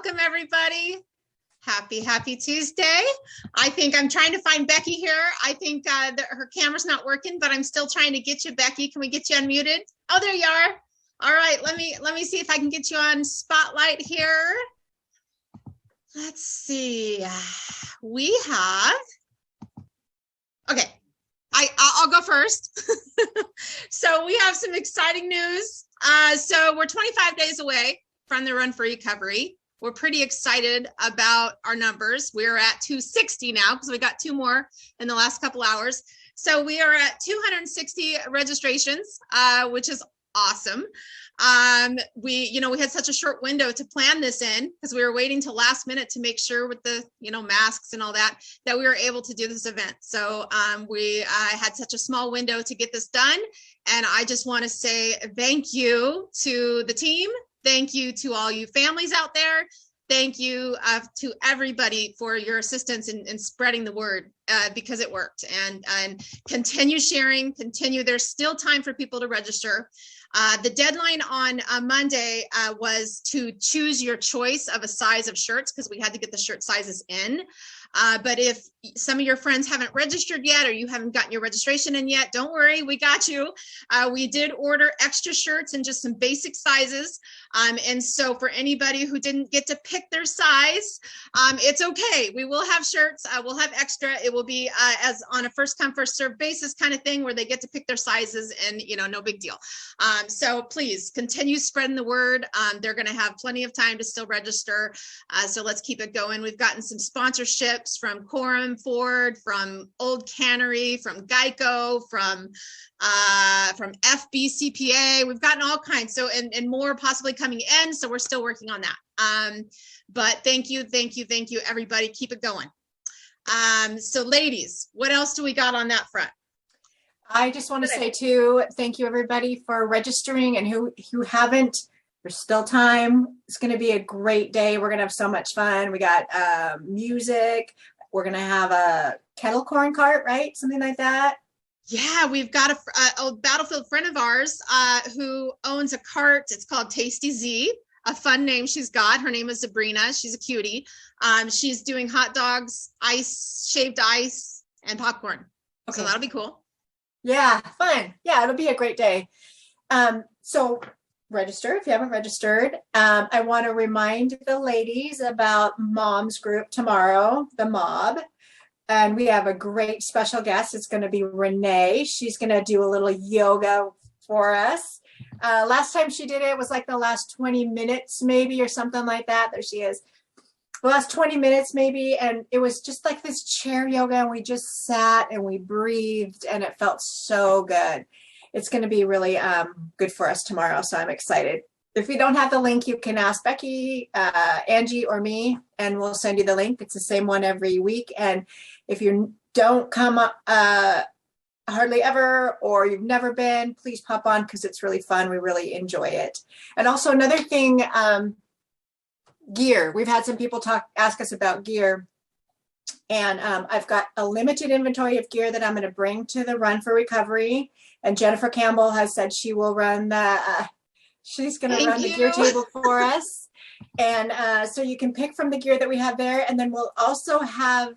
Welcome, everybody. Happy Tuesday. I think I'm trying to find Becky here. I think her camera's not working, but I'm still trying to get you, Becky. Can we get you unmuted? Oh, there you are. All right, let me see if I can get you on spotlight here. Let's see. We have, okay, I'll go first. So we have some exciting news. So we're 25 days away from the Run for Recovery. We're pretty excited about our numbers. We're at 260 now because we got 2 more in the last couple hours. So we are at 260 registrations, which is awesome. We had such a short window to plan this in because we were waiting till last minute to make sure with the, masks and all that we were able to do this event. So we had such a small window to get this done. And I just want to say thank you to the team. Thank you to all you families out there. Thank you to everybody for your assistance in spreading the word because it worked. And continue sharing, There's still time for people to register. The deadline on Monday was to choose your choice of a size of shirts because we had to get the shirt sizes in. But if some of your friends haven't registered yet or you haven't gotten your registration in yet, don't worry, we got you. We did order extra shirts in just some basic sizes. And so for anybody who didn't get to pick their size, it's okay. We will have shirts. We'll have extra. It will be as on a first come, first serve basis kind of thing where they get to pick their sizes and, no big deal. So please continue spreading the word. They're going to have plenty of time to still register. So let's keep it going. We've gotten some sponsorships from Quorum Ford, from Old Cannery, from Geico, from FBCPA. We've gotten all kinds. So, and more possibly coming in. So we're still working on that. But thank you, everybody. Keep it going. So ladies, what else do we got on that front? I just want to say too, thank you everybody for registering, and who haven't, there's still time. It's going to be a great day. We're going to have so much fun. We got music. We're going to have a kettle corn cart, right? Something like that. Yeah, we've got a Battlefield friend of ours who owns a cart. It's called Tasty Z, a fun name she's got. Her name is Sabrina. She's a cutie. She's doing hot dogs, shaved ice, and popcorn. Okay. So that'll be cool. Yeah, fun. Yeah, it'll be a great day. So register if you haven't registered. I want to remind the ladies about Mom's group tomorrow, the Mob. And we have a great special guest. It's going to be Renee. She's going to do a little yoga for us. Last time she did it was like the last 20 minutes maybe or something like that. There she is. The last 20 minutes maybe. And it was just like this chair yoga. And we just sat and we breathed and it felt so good. It's going to be really good for us tomorrow. So I'm excited. If you don't have the link, you can ask Becky, Angie, or me, and we'll send you the link. It's the same one every week. And if you don't come up hardly ever, or you've never been, please pop on because it's really fun. We really enjoy it. And also another thing, gear. We've had some people ask us about gear. And I've got a limited inventory of gear that I'm going to bring to the Run for Recovery. And Jennifer Campbell has said she will run she's going to run the gear table for us. And so you can pick from the gear that we have there. And then we'll also have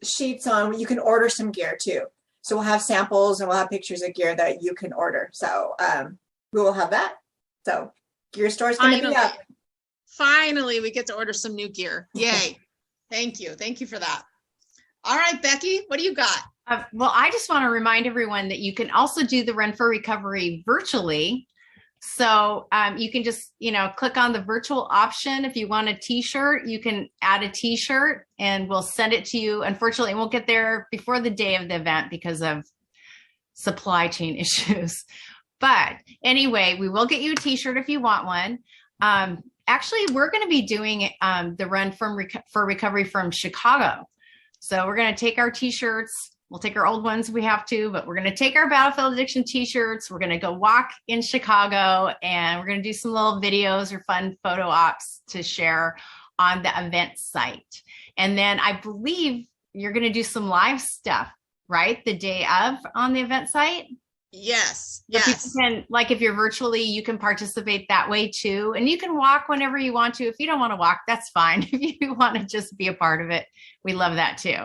sheets on where you can order some gear too. So we'll have samples and we'll have pictures of gear that you can order. So we will have that. So gear store is going to be up. Finally, we get to order some new gear. Yay. Thank you. Thank you for that. All right, Becky, what do you got? Well, I just want to remind everyone that you can also do the Run for Recovery virtually. So you can just, click on the virtual option. If you want a t-shirt, you can add a t-shirt and we'll send it to you. Unfortunately, it won't get there before the day of the event because of supply chain issues. But anyway, we will get you a t-shirt if you want one. Actually, we're going to be doing the Run for Recovery from Chicago. So we're going to take our t-shirts. We'll take our old ones if we have to, but we're going to take our Battlefield Addiction t-shirts. We're going to go walk in Chicago and we're going to do some little videos or fun photo ops to share on the event site. And then I believe you're going to do some live stuff, right? The day of on the event site? Yes. So people Yes. can, like, if you're virtually, you can participate that way too. And you can walk whenever you want to. If you don't want to walk, that's fine. If you want to just be a part of it, we love that too.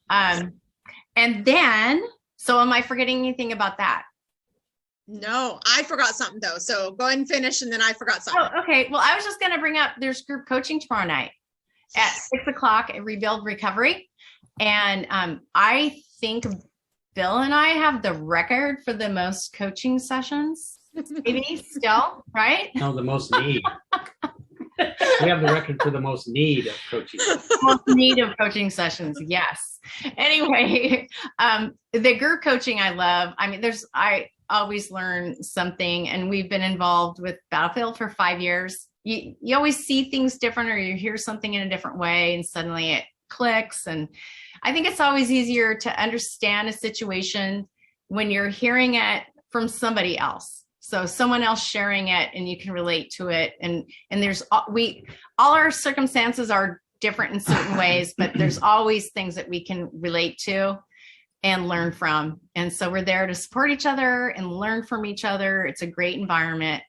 And then, so am I forgetting anything about that? No, I forgot something though. So go ahead and finish, and then I forgot something. Oh, okay. Well, I was just going to bring up, there's group coaching tomorrow night at 6:00 at Rebuild Recovery. And I think Bill and I have the record for the most coaching sessions, maybe still, right? No, the most need. We have the record for the most need of coaching. Most need of coaching sessions, yes. Anyway, the group coaching I love. I mean, I always learn something, and we've been involved with Battlefield for 5 years. You always see things different, or you hear something in a different way, and suddenly it clicks. And I think it's always easier to understand a situation when you're hearing it from somebody else. So someone else sharing it, and you can relate to it. And there's all our circumstances are different in certain ways, but there's always things that we can relate to and learn from. And so we're there to support each other and learn from each other. It's a great environment.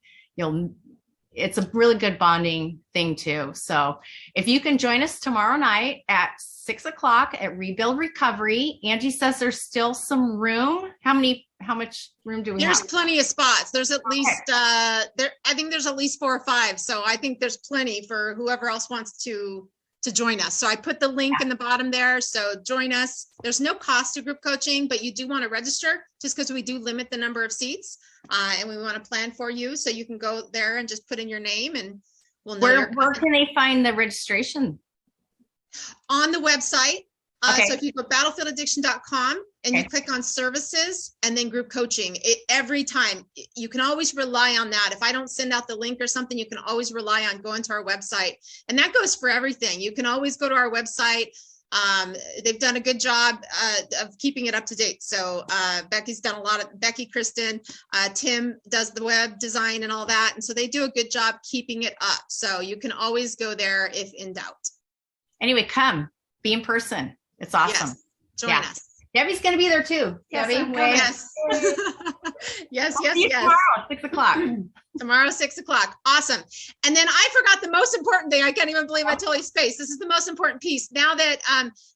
It's a really good bonding thing too. So if you can join us tomorrow night at 6:00 at Rebuild Recovery. Angie says there's still some room. How much room do we have? There's plenty of spots. There's at least, I think there's at least 4 or 5. So I think there's plenty for whoever else wants to join us. So I put the link in the bottom there. So join us. There's no cost to group coaching, but you do want to register just because we do limit the number of seats, and we want to plan for you. So you can go there and just put in your name, and we'll know. Where can they find the registration? On the website. Okay. So if you go battlefielladdiction.com and you click on services and then group coaching, every time you can always rely on that. If I don't send out the link or something, you can always rely on going to our website, and that goes for everything. You can always go to our website. They've done a good job of keeping it up to date. So Becky's done a lot of, Becky, Kristen, Tim does the web design and all that. And so they do a good job keeping it up. So you can always go there if in doubt. Anyway, come be in person. It's awesome. Yes. Join us. Debbie's going to be there too. Yes, Debbie, I'm Yes. Yes, See you yes. tomorrow, 6:00. Tomorrow, 6:00. Awesome. And then I forgot the most important thing. I can't even believe I totally spaced. This is the most important piece. Now that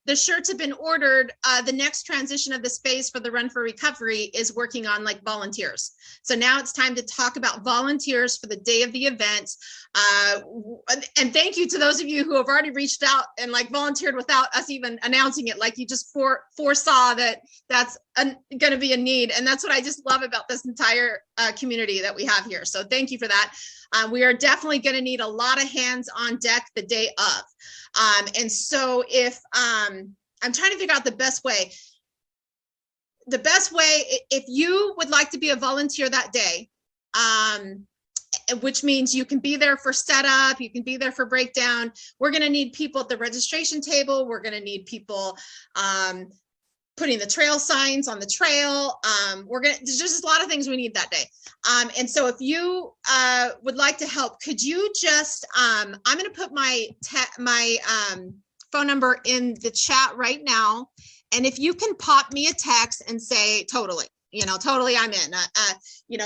the shirts have been ordered, the next transition of the space for the Run for Recovery is working on like volunteers. So now it's time to talk about volunteers for the day of the event. And thank you to those of you who have already reached out and like volunteered without us even announcing it. Like you just foresaw that that's going to be a need. And that's what I just love about this entire community that we have here. So thank you for that. We are definitely going to need a lot of hands on deck the day of. And so if I'm trying to figure out the best way, if you would like to be a volunteer that day, which means you can be there for setup, you can be there for breakdown. We're going to need people at the registration table. We're going to need people putting the trail signs on the trail. There's just a lot of things we need that day. And so if you would like to help, could you just, I'm going to put my phone number in the chat right now. And if you can pop me a text and say, totally, I'm in,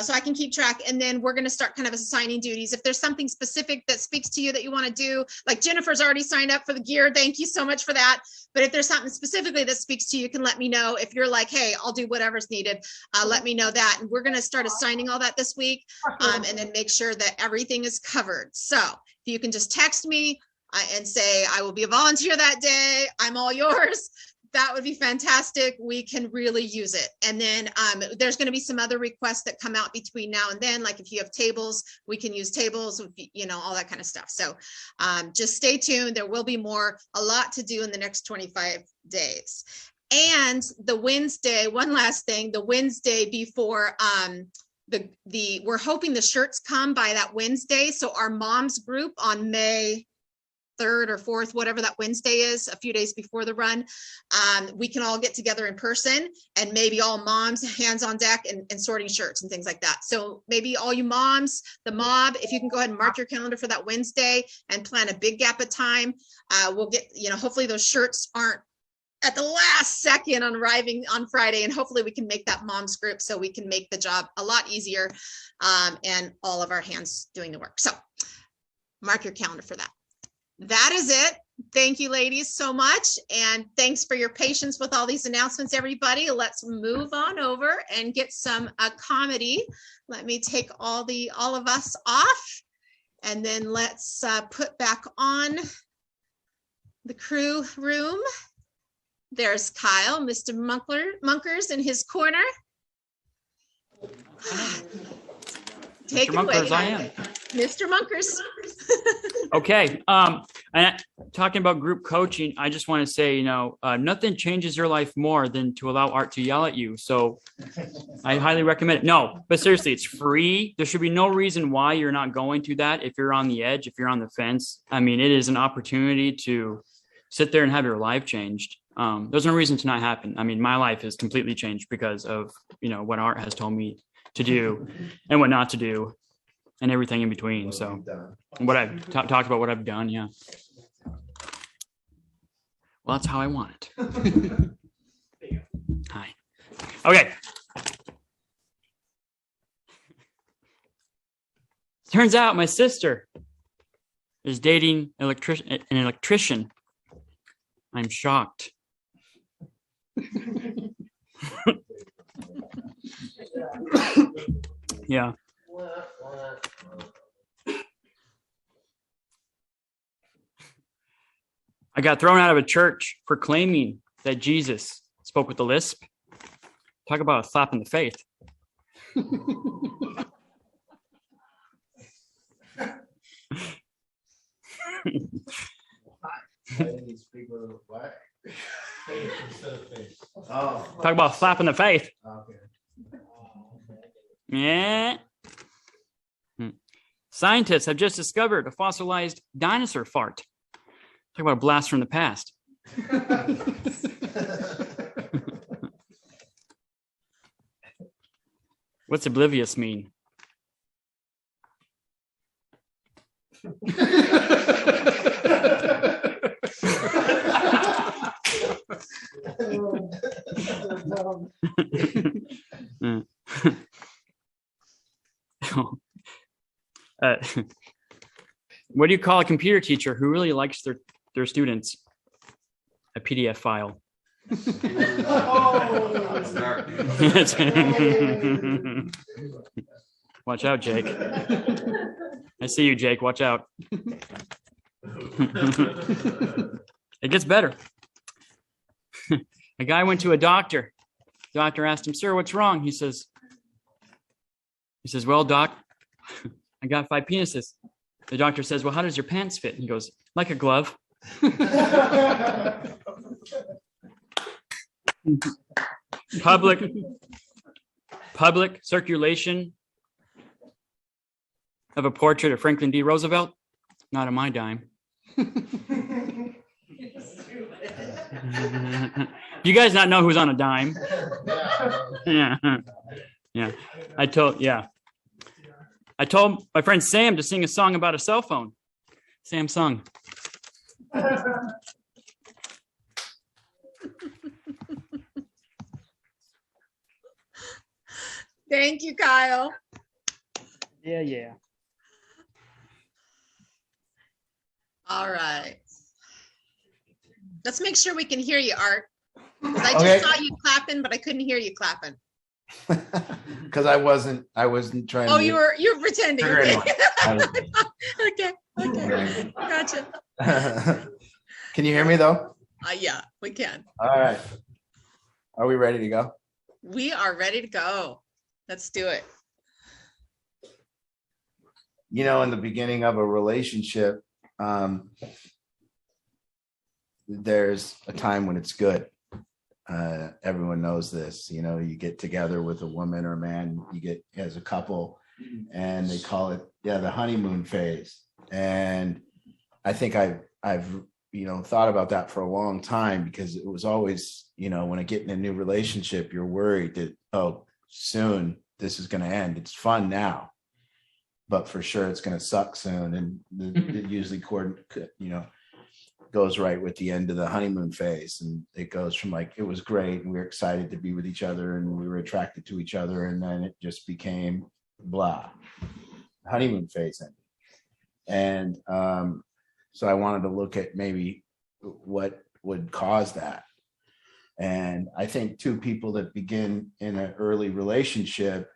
so I can keep track. And then we're going to start kind of assigning duties. If there's something specific that speaks to you that you want to do, like Jennifer's already signed up for the gear. Thank you so much for that. But if there's something specifically that speaks to you, you can let me know. If you're like, hey, I'll do whatever's needed, let me know that. And we're going to start assigning all that this week, and then make sure that everything is covered. So if you can just text me and say, I will be a volunteer that day, I'm all yours. That would be fantastic. We can really use it. And then there's going to be some other requests that come out between now and then. Like if you have tables, we can use tables, all that kind of stuff. So just stay tuned. There will be a lot to do in the next 25 days. And the Wednesday, one last thing, the Wednesday before we're hoping the shirts come by that Wednesday. So our moms group on May 3rd or 4th, whatever that Wednesday is, a few days before the run, we can all get together in person, and maybe all moms, hands on deck and sorting shirts and things like that. So maybe all you moms, the mob, if you can go ahead and mark your calendar for that Wednesday and plan a big gap of time, we'll get, hopefully those shirts aren't at the last second on arriving on Friday, and hopefully we can make that mom's group so we can make the job a lot easier, and all of our hands doing the work. So mark your calendar for that. That is it. Thank you, ladies, so much. And thanks for your patience with all these announcements, everybody. Let's move on over and get some comedy. Let me take all of us off, and then let's put back on the crew room. There's Kyle, Mr. Munkers in his corner. Take it away, I am. Mr. Munkers. Okay. And talking about group coaching, I just want to say, nothing changes your life more than to allow Art to yell at you. So I highly recommend it. No, but seriously, it's free. There should be no reason why you're not going to that. If you're on the edge, if you're on the fence, I mean, it is an opportunity to sit there and have your life changed. There's no reason to not happen. I mean, my life has completely changed because of, what Art has told me to do and what not to do and everything in between. So what I've talked about, what I've done. Yeah. Well, that's how I want it. Hi. Okay. Turns out my sister is dating an electrician. I'm shocked. Yeah. I got thrown out of a church for claiming that Jesus spoke with a lisp. Talk about a slap in the face. Talk about a slap in the face. Yeah. Scientists have just discovered a fossilized dinosaur fart. Talk about a blast from the past. What's oblivious mean? What do you call a computer teacher who really likes their students? A PDF file. Watch out, Jake. I see you, Jake. Watch out. It gets better. A guy went to a doctor. The doctor asked him, "Sir, what's wrong?" He says, "Well, doc, I got 5 penises." The doctor says, "Well, how does your pants fit?" He goes, "Like a glove." Public circulation of a portrait of Franklin D. Roosevelt, not on my dime. Do you guys not know who's on a dime? Yeah. I told my friend Sam to sing a song about a cell phone. Sam sung. Thank you, Kyle. Yeah. All right. Let's make sure we can hear you, Art. 'Cause I just saw you clapping, but I couldn't hear you clapping. Because I wasn't trying Oh, to. you were pretending. Trigger Okay. Okay. Gotcha. Can you hear me though? Yeah, we can. All right. Are we ready to go? We are ready to go. Let's do it. In the beginning of a relationship, there's a time when it's good. Everyone knows this. You get together with a woman or a man, you get as a couple, and they call it the honeymoon phase. And I think I've thought about that for a long time, because it was always, when I get in a new relationship, you're worried that, oh, soon this is going to end. It's fun now, but for sure it's going to suck soon. And it usually goes right with the end of the honeymoon phase. And it goes from like, it was great and we were excited to be with each other and we were attracted to each other. And then it just became blah. Honeymoon phase ended. And so I wanted to look at maybe what would cause that. And I think two people that begin in an early relationship,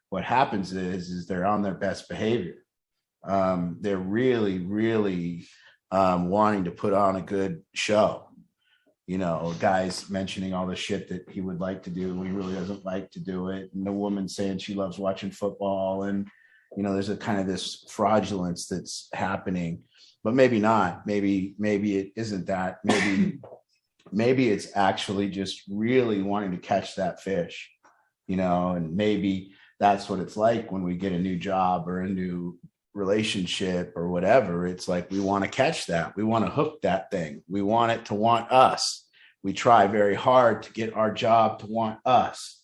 what happens is they're on their best behavior. They're really, really wanting to put on a good show. You know, guys mentioning all the shit that he would like to do when he really doesn't like to do it. And the woman saying she loves watching football. And, you know, there's a kind of this fraudulence that's happening, but maybe not. Maybe it isn't that. Maybe it's actually just really wanting to catch that fish, you know, and maybe that's what it's like when we get a new job or a new relationship or whatever. It's like we want to catch that. We want to hook that thing. We want it to want us. We try very hard to get our job to want us.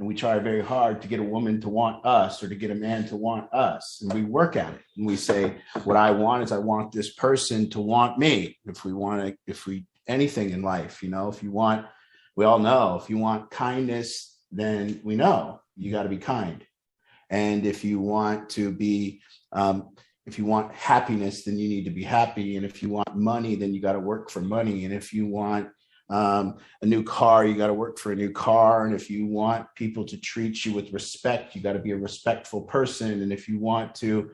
And we try very hard to get a woman to want us or to get a man to want us. And we work at it. And we say, what I want is I want this person to want me. If we anything in life, you know, we all know if you want kindness, then we know you got to be kind. And if you want to be, if you want happiness, then you need to be happy. And if you want money, then you got to work for money. And if you want a new car, you got to work for a new car. And if you want people to treat you with respect, you got to be a respectful person. And if you want to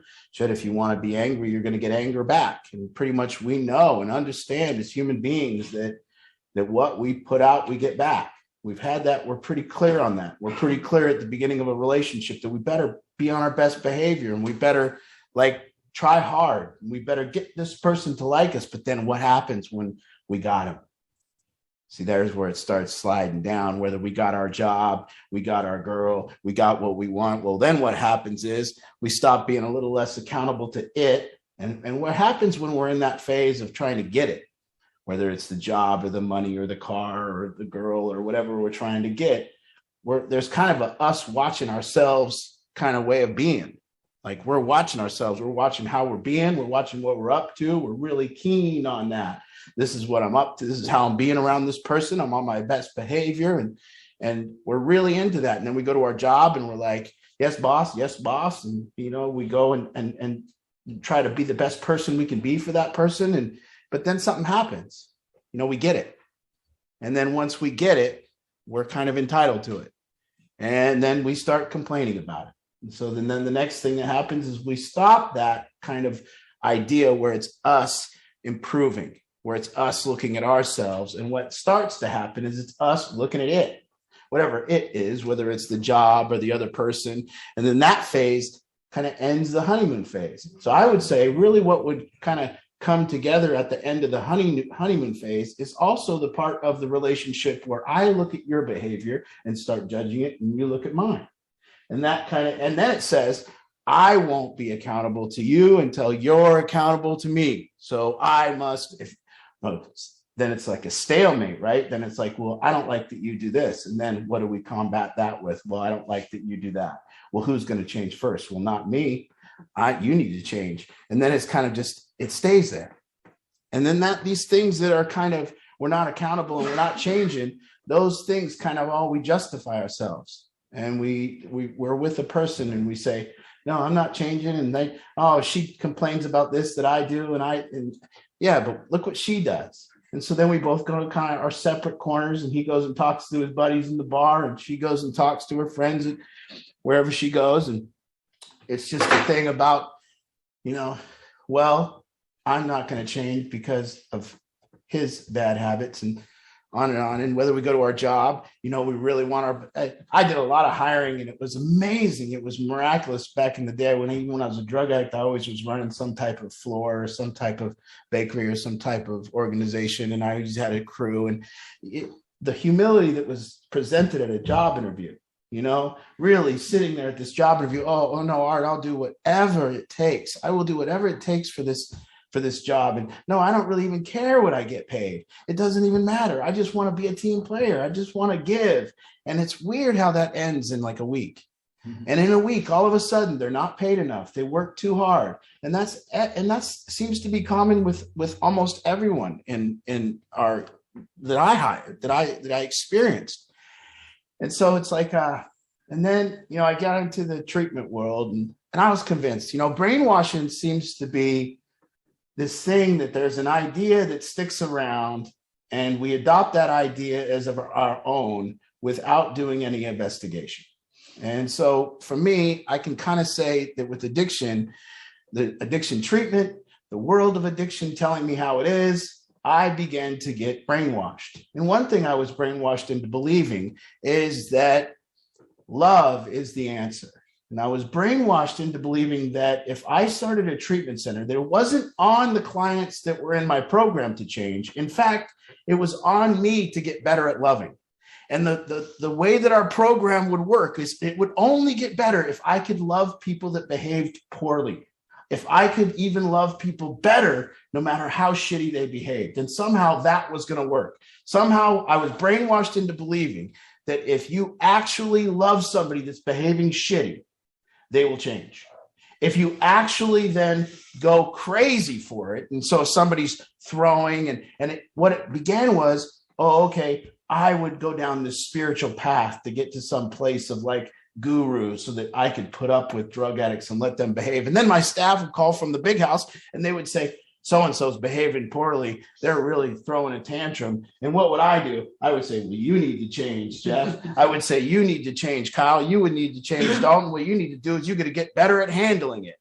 be angry, you're going to get anger back. And pretty much we know and understand as human beings that what we put out, we get back. We've had that. We're pretty clear on that. We're pretty clear at the beginning of a relationship that we better be on our best behavior and we better try hard. We better get this person to like us. But then what happens when we got him? See, there's where it starts sliding down, whether we got our job, we got our girl, we got what we want. Well, then what happens is we stop being a little less accountable to it. And what happens when we're in that phase of trying to get it, whether it's the job or the money or the car or the girl or whatever we're trying to get, there's kind of a us watching ourselves kind of way of being. Like we're watching ourselves, we're watching how we're being, we're watching what we're up to. We're really keen on that. This is what I'm up to. This is how I'm being around this person. I'm on my best behavior. And we're really into that. And then we go to our job and we're like, yes, boss. Yes, boss. And, you know, we go and try to be the best person we can be for that person. But then something happens, you know, we get it. And then once we get it, we're kind of entitled to it. And then we start complaining about it. And so then the next thing that happens is we stop that kind of idea where it's us improving, where it's us looking at ourselves. And what starts to happen is it's us looking at it, whatever it is, whether it's the job or the other person. And then that phase kind of ends the honeymoon phase. So I would say really what would kind of come together at the end of the honeymoon phase is also the part of the relationship where I look at your behavior and start judging it and you look at mine. And then it says, I won't be accountable to you until you're accountable to me. So I must, then it's like a stalemate, right? Then it's like, well, I don't like that you do this. And then what do we combat that with? Well, I don't like that you do that. Well, who's going to change first? Well, not me. You need to change. And then it's kind of just, it stays there. And then these things that are kind of, we're not accountable and we're not changing, those things kind of we justify ourselves. And we're with a person and we say, no, I'm not changing. And she complains about this that I do. And yeah, but look what she does. And so then we both go to kind of our separate corners and he goes and talks to his buddies in the bar and she goes and talks to her friends wherever she goes. And it's just a thing about, you know, well, I'm not going to change because of his bad habits and on and on. And whether we go to our job, you know, we really want I did a lot of hiring and it was amazing. It was miraculous back in the day when I was a drug addict, I always was running some type of floor or some type of bakery or some type of organization. And I always had a crew and the humility that was presented at a job interview, you know, really sitting there at this job interview. Oh no, Art, I'll do whatever it takes. I will do whatever it takes for this job. And no, I don't really even care what I get paid. It doesn't even matter. I just want to be a team player. I just want to give. And it's weird how that ends in like a week. And in a week, all of a sudden, they're not paid enough. They work too hard. And that's seems to be common with almost everyone in our that I hired, that I experienced. And so it's like, and then, I got into the treatment world and I was convinced, brainwashing seems to be this thing that there's an idea that sticks around and we adopt that idea as of our own without doing any investigation. And so for me, I can kind of say that with addiction, the addiction treatment, the world of addiction telling me how it is, I began to get brainwashed. And one thing I was brainwashed into believing is that love is the answer. And I was brainwashed into believing that if I started a treatment center, that it wasn't on the clients that were in my program to change. In fact, it was on me to get better at loving. And the way that our program would work is it would only get better if I could love people that behaved poorly. If I could even love people better, no matter how shitty they behaved. And somehow that was going to work. Somehow I was brainwashed into believing that if you actually love somebody that's behaving shitty, they will change. If you actually then go crazy for it, and so if somebody's throwing what it began was, okay, I would go down this spiritual path to get to some place of like guru so that I could put up with drug addicts and let them behave. And then my staff would call from the big house and they would say, so-and-so's behaving poorly. They're really throwing a tantrum. And what would I do? I would say, well, you need to change, Jeff. I would say, you need to change, Kyle. You would need to change, Dalton. What you need to do is you're going to get better at handling it.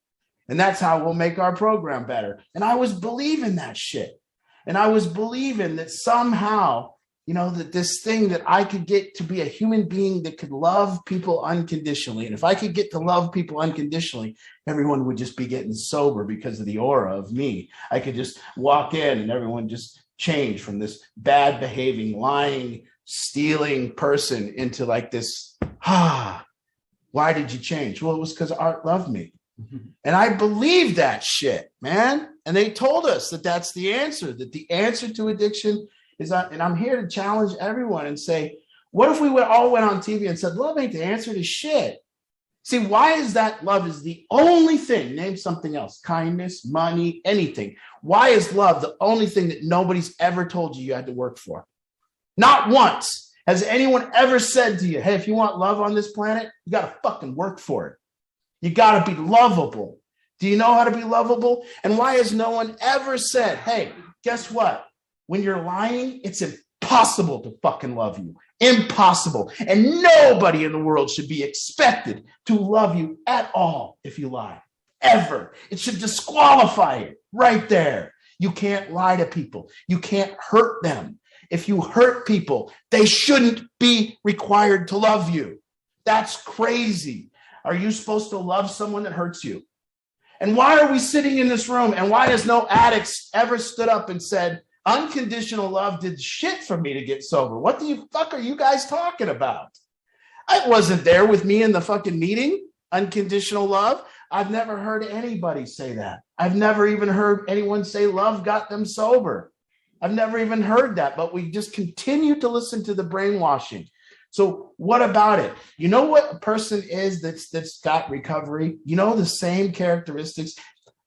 And that's how we'll make our program better. And I was believing that shit. And I was believing that somehow, that this thing that I could get to be a human being that could love people unconditionally. And if I could get to love people unconditionally, everyone would just be getting sober because of the aura of me. I could just walk in and everyone just change from this bad behaving, lying, stealing person into like this, why did you change? Well, it was because Art loved me. And I believe that shit, man. And they told us that that's the answer, that the answer to addiction is, and I'm here to challenge everyone and say, what if we all went on TV and said, love ain't the answer to shit? See, why is that love is the only thing? Name something else, kindness, money, anything. Why is love the only thing that nobody's ever told you had to work for? Not once has anyone ever said to you, hey, if you want love on this planet, you got to fucking work for it. You got to be lovable. Do you know how to be lovable? And why has no one ever said, hey, guess what? When you're lying, it's impossible to fucking love you. Impossible. And nobody in the world should be expected to love you at all if you lie. Ever. It should disqualify it right there. You can't lie to people. You can't hurt them. If you hurt people, they shouldn't be required to love you. That's crazy. Are you supposed to love someone that hurts you? And why are we sitting in this room? And why has no addicts ever stood up and said, unconditional love did shit for me to get sober? What the fuck are you guys talking about? I wasn't there with me in the fucking meeting. Unconditional love. I've never heard anybody say that. I've never even heard anyone say love got them sober. I've never even heard that, but we just continue to listen to the brainwashing. So what about it? You know what a person is that's got recovery? You know the same characteristics.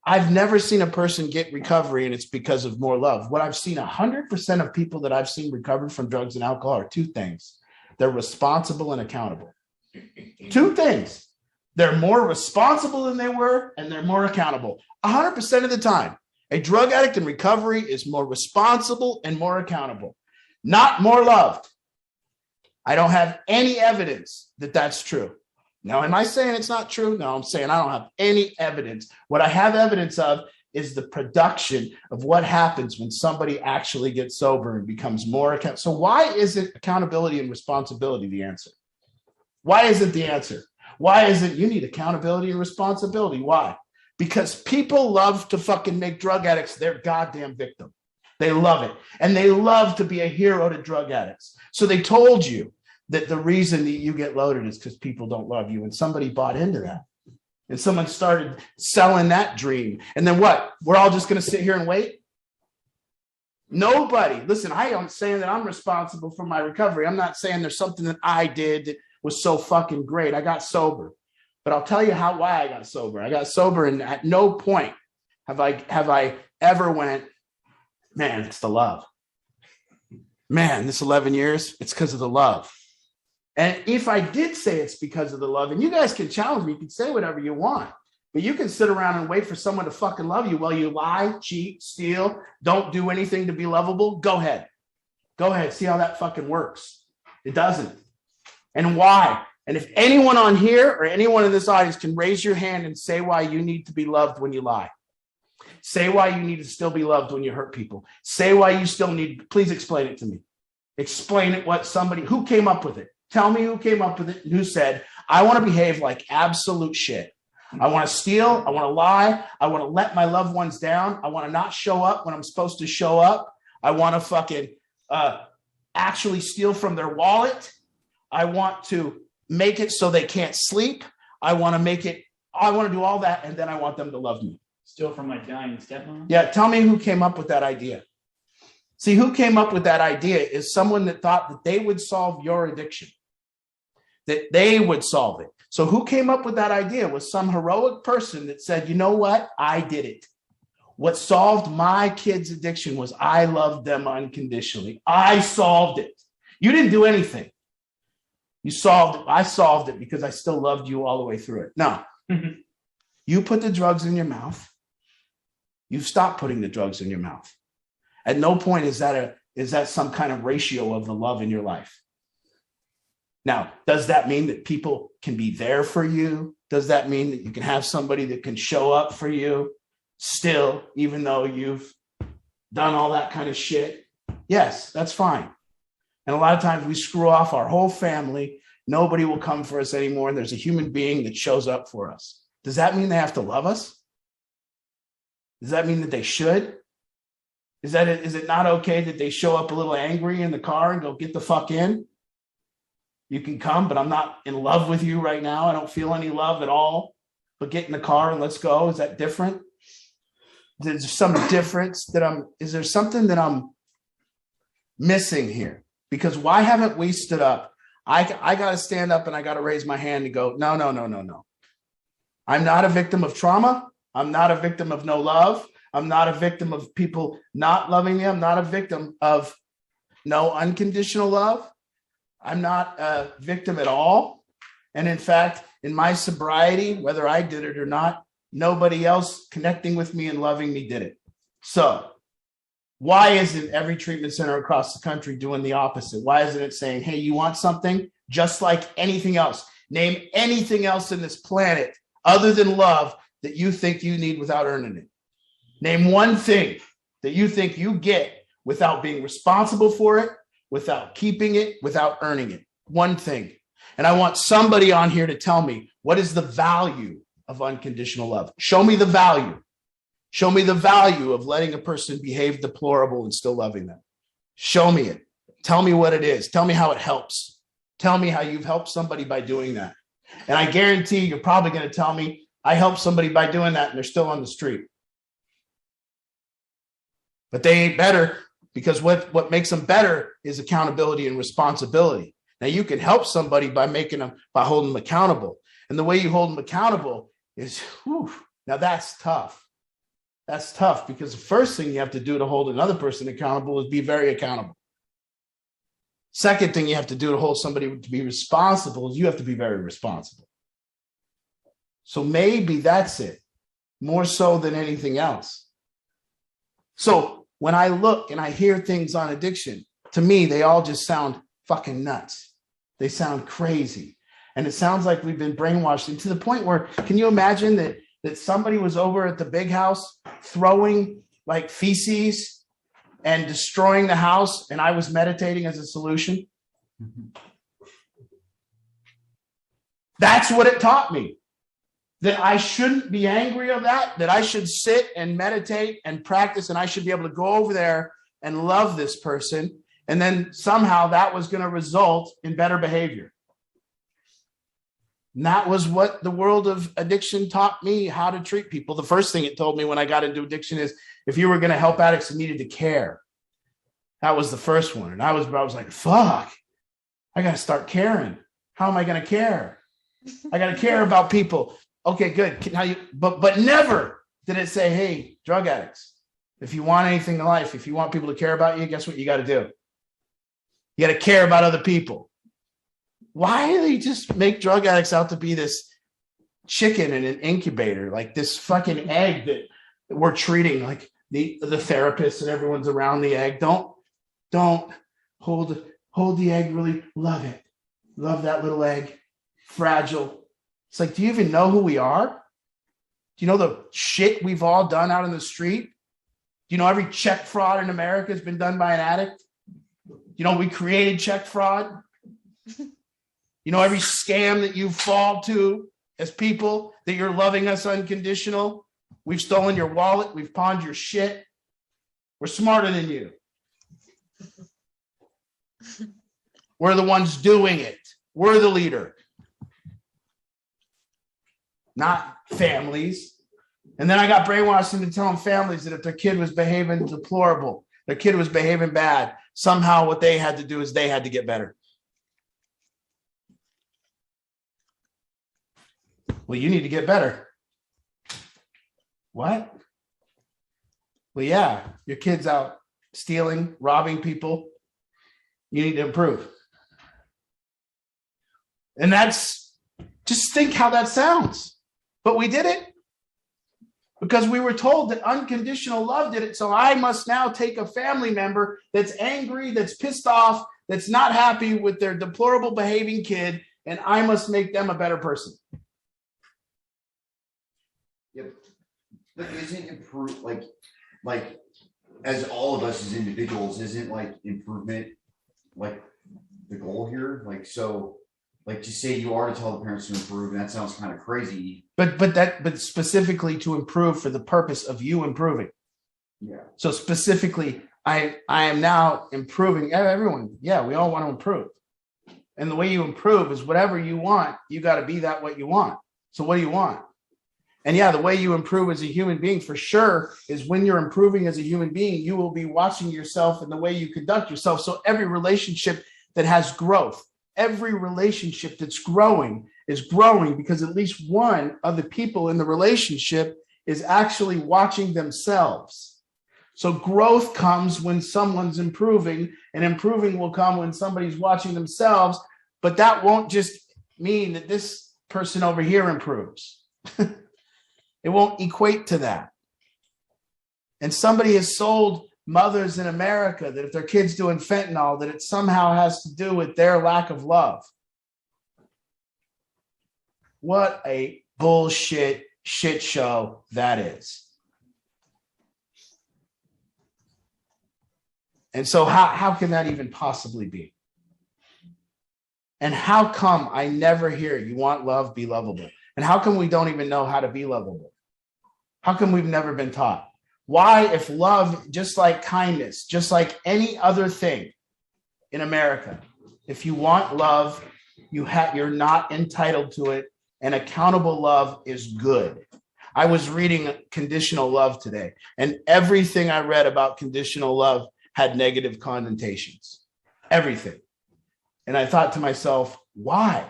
I've never seen a person get recovery and it's because of more love. What I've seen 100% of people that I've seen recovered from drugs and alcohol are two things. They're responsible and accountable. Two things. They're more responsible than they were and they're more accountable. 100% of the time, a drug addict in recovery is more responsible and more accountable, not more loved. I don't have any evidence that that's true. Now, am I saying it's not true? No, I'm saying I don't have any evidence. What I have evidence of is the production of what happens when somebody actually gets sober and becomes more accountable. So why isn't accountability and responsibility the answer? Why isn't the answer? Why isn't you need accountability and responsibility? Why? Because people love to fucking make drug addicts their goddamn victim. They love it. And they love to be a hero to drug addicts. So they told you that the reason that you get loaded is because people don't love you. And somebody bought into that. And someone started selling that dream. And then what? We're all just going to sit here and wait? Nobody. Listen, I am saying that I'm responsible for my recovery. I'm not saying there's something that I did that was so fucking great. I got sober. But I'll tell you why I got sober. I got sober, and at no point have I ever went, man, it's the love. Man, this 11 years, it's because of the love. And if I did say it's because of the love, and you guys can challenge me, you can say whatever you want, but you can sit around and wait for someone to fucking love you while you lie, cheat, steal, don't do anything to be lovable. Go ahead. Go ahead. See how that fucking works. It doesn't. And why? And if anyone on here or anyone in this audience can raise your hand and say why you need to be loved when you lie. Say why you need to still be loved when you hurt people. Say why you still need, please explain it to me. Explain it, who came up with it? Tell me who came up with it and who said, I want to behave like absolute shit. I want to steal. I want to lie. I want to let my loved ones down. I want to not show up when I'm supposed to show up. I want to fucking actually steal from their wallet. I want to make it so they can't sleep. I want to do all that. And then I want them to love me. Steal from my dying stepmom? Yeah, tell me who came up with that idea. See, who came up with that idea is someone that thought that they would solve your addiction, that they would solve it. So who came up with that idea was some heroic person that said, you know what? I did it. What solved my kids' addiction was I loved them unconditionally. I solved it. You didn't do anything. You solved it. I solved it because I still loved you all the way through it. No, you put the drugs in your mouth. You stop putting the drugs in your mouth. At no point is that some kind of ratio of the love in your life. Now, does that mean that people can be there for you? Does that mean that you can have somebody that can show up for you still, even though you've done all that kind of shit? Yes, that's fine. And a lot of times we screw off our whole family. Nobody will come for us anymore. And there's a human being that shows up for us. Does that mean they have to love us? Does that mean that they should? Is it not okay that they show up a little angry in the car and go, get the fuck in? You can come, but I'm not in love with you right now. I don't feel any love at all. But get in the car and let's go. Is that different? Is there some difference is there something that I'm missing here? Because why haven't we stood up? I got to stand up and I got to raise my hand and go, no. I'm not a victim of trauma. I'm not a victim of no love. I'm not a victim of people not loving me. I'm not a victim of no unconditional love. I'm not a victim at all. And in fact, in my sobriety, whether I did it or not, nobody else connecting with me and loving me did it. So why isn't every treatment center across the country doing the opposite? Why isn't it saying, hey, you want something just like anything else? Name anything else in this planet other than love that you think you need without earning it. Name one thing that you think you get without being responsible for it, without keeping it, without earning it. One thing. And I want somebody on here to tell me, what is the value of unconditional love? Show me the value. Show me the value of letting a person behave deplorable and still loving them. Show me it. Tell me what it is. Tell me how it helps. Tell me how you've helped somebody by doing that. And I guarantee you're probably going to tell me, I helped somebody by doing that and they're still on the street. But they ain't better, because what makes them better is accountability and responsibility. Now you can help somebody by holding them accountable. And the way you hold them accountable is, now that's tough. That's tough, because the first thing you have to do to hold another person accountable is be very accountable. Second thing you have to do to hold somebody to be responsible is you have to be very responsible. So maybe that's it, more so than anything else. So when I look and I hear things on addiction, to me, they all just sound fucking nuts. They sound crazy. And it sounds like we've been brainwashed, and to the point where, can you imagine that somebody was over at the big house throwing like feces and destroying the house, and I was meditating as a solution? That's what it taught me. That I shouldn't be angry of that I should sit and meditate and practice, and I should be able to go over there and love this person. And then somehow that was going to result in better behavior. And that was what the world of addiction taught me how to treat people. The first thing it told me when I got into addiction is, if you were going to help addicts, you needed to care. That was the first one. And I was like, fuck, I got to start caring. How am I going to care? I got to care about people. Okay, good. Now but never did it say, hey, drug addicts, if you want anything in life, if you want people to care about you, guess what you got to do? You got to care about other people. Why do they just make drug addicts out to be this chicken in an incubator, like this fucking egg that we're treating like the therapists and everyone's around the egg? Don't hold the egg, really love it. Love that little egg. Fragile. It's like, do you even know who we are? Do you know the shit we've all done out in the street? Do you know every check fraud in America has been done by an addict? You know, we created check fraud. You know, every scam that you fall to as people, that you're loving us unconditional. We've stolen your wallet. We've pawned your shit. We're smarter than you. We're the ones doing it. We're the leader. Not families. And then I got brainwashed into telling families that if their kid was behaving deplorable, their kid was behaving bad, somehow what they had to do is they had to get better. Well, you need to get better. What? Well, yeah, your kid's out stealing, robbing people. You need to improve. And that's, just think how that sounds. But we did it because we were told that unconditional love did it. So I must now take a family member that's angry, that's pissed off, that's not happy with their deplorable behaving kid, and I must make them a better person. Yep. But isn't improve like as all of us as individuals, isn't like improvement like the goal here? Like, so like to say you are to tell the parents to improve, and that sounds kind of crazy. But specifically to improve for the purpose of you improving. Yeah. So specifically, I am now improving. Everyone, yeah, we all want to improve. And the way you improve is whatever you want, you got to be that what you want. So what do you want? And yeah, the way you improve as a human being for sure is when you're improving as a human being, you will be watching yourself and the way you conduct yourself. So every relationship that has growth, every relationship that's growing is growing because at least one of the people in the relationship is actually watching themselves. So growth comes when someone's improving, and improving will come when somebody's watching themselves. But that won't just mean that this person over here improves. It won't equate to that. And somebody has sold mothers in America that if their kid's doing fentanyl, that it somehow has to do with their lack of love. What a bullshit shit show that is. And so how can that even possibly be? And how come I never hear you want love, be lovable? And how come we don't even know how to be lovable? How come we've never been taught? Why, if love, just like kindness, just like any other thing in America, if you want love, you're not entitled to it, and accountable love is good. I was reading Conditional Love today, and everything I read about conditional love had negative connotations. Everything. And I thought to myself, why?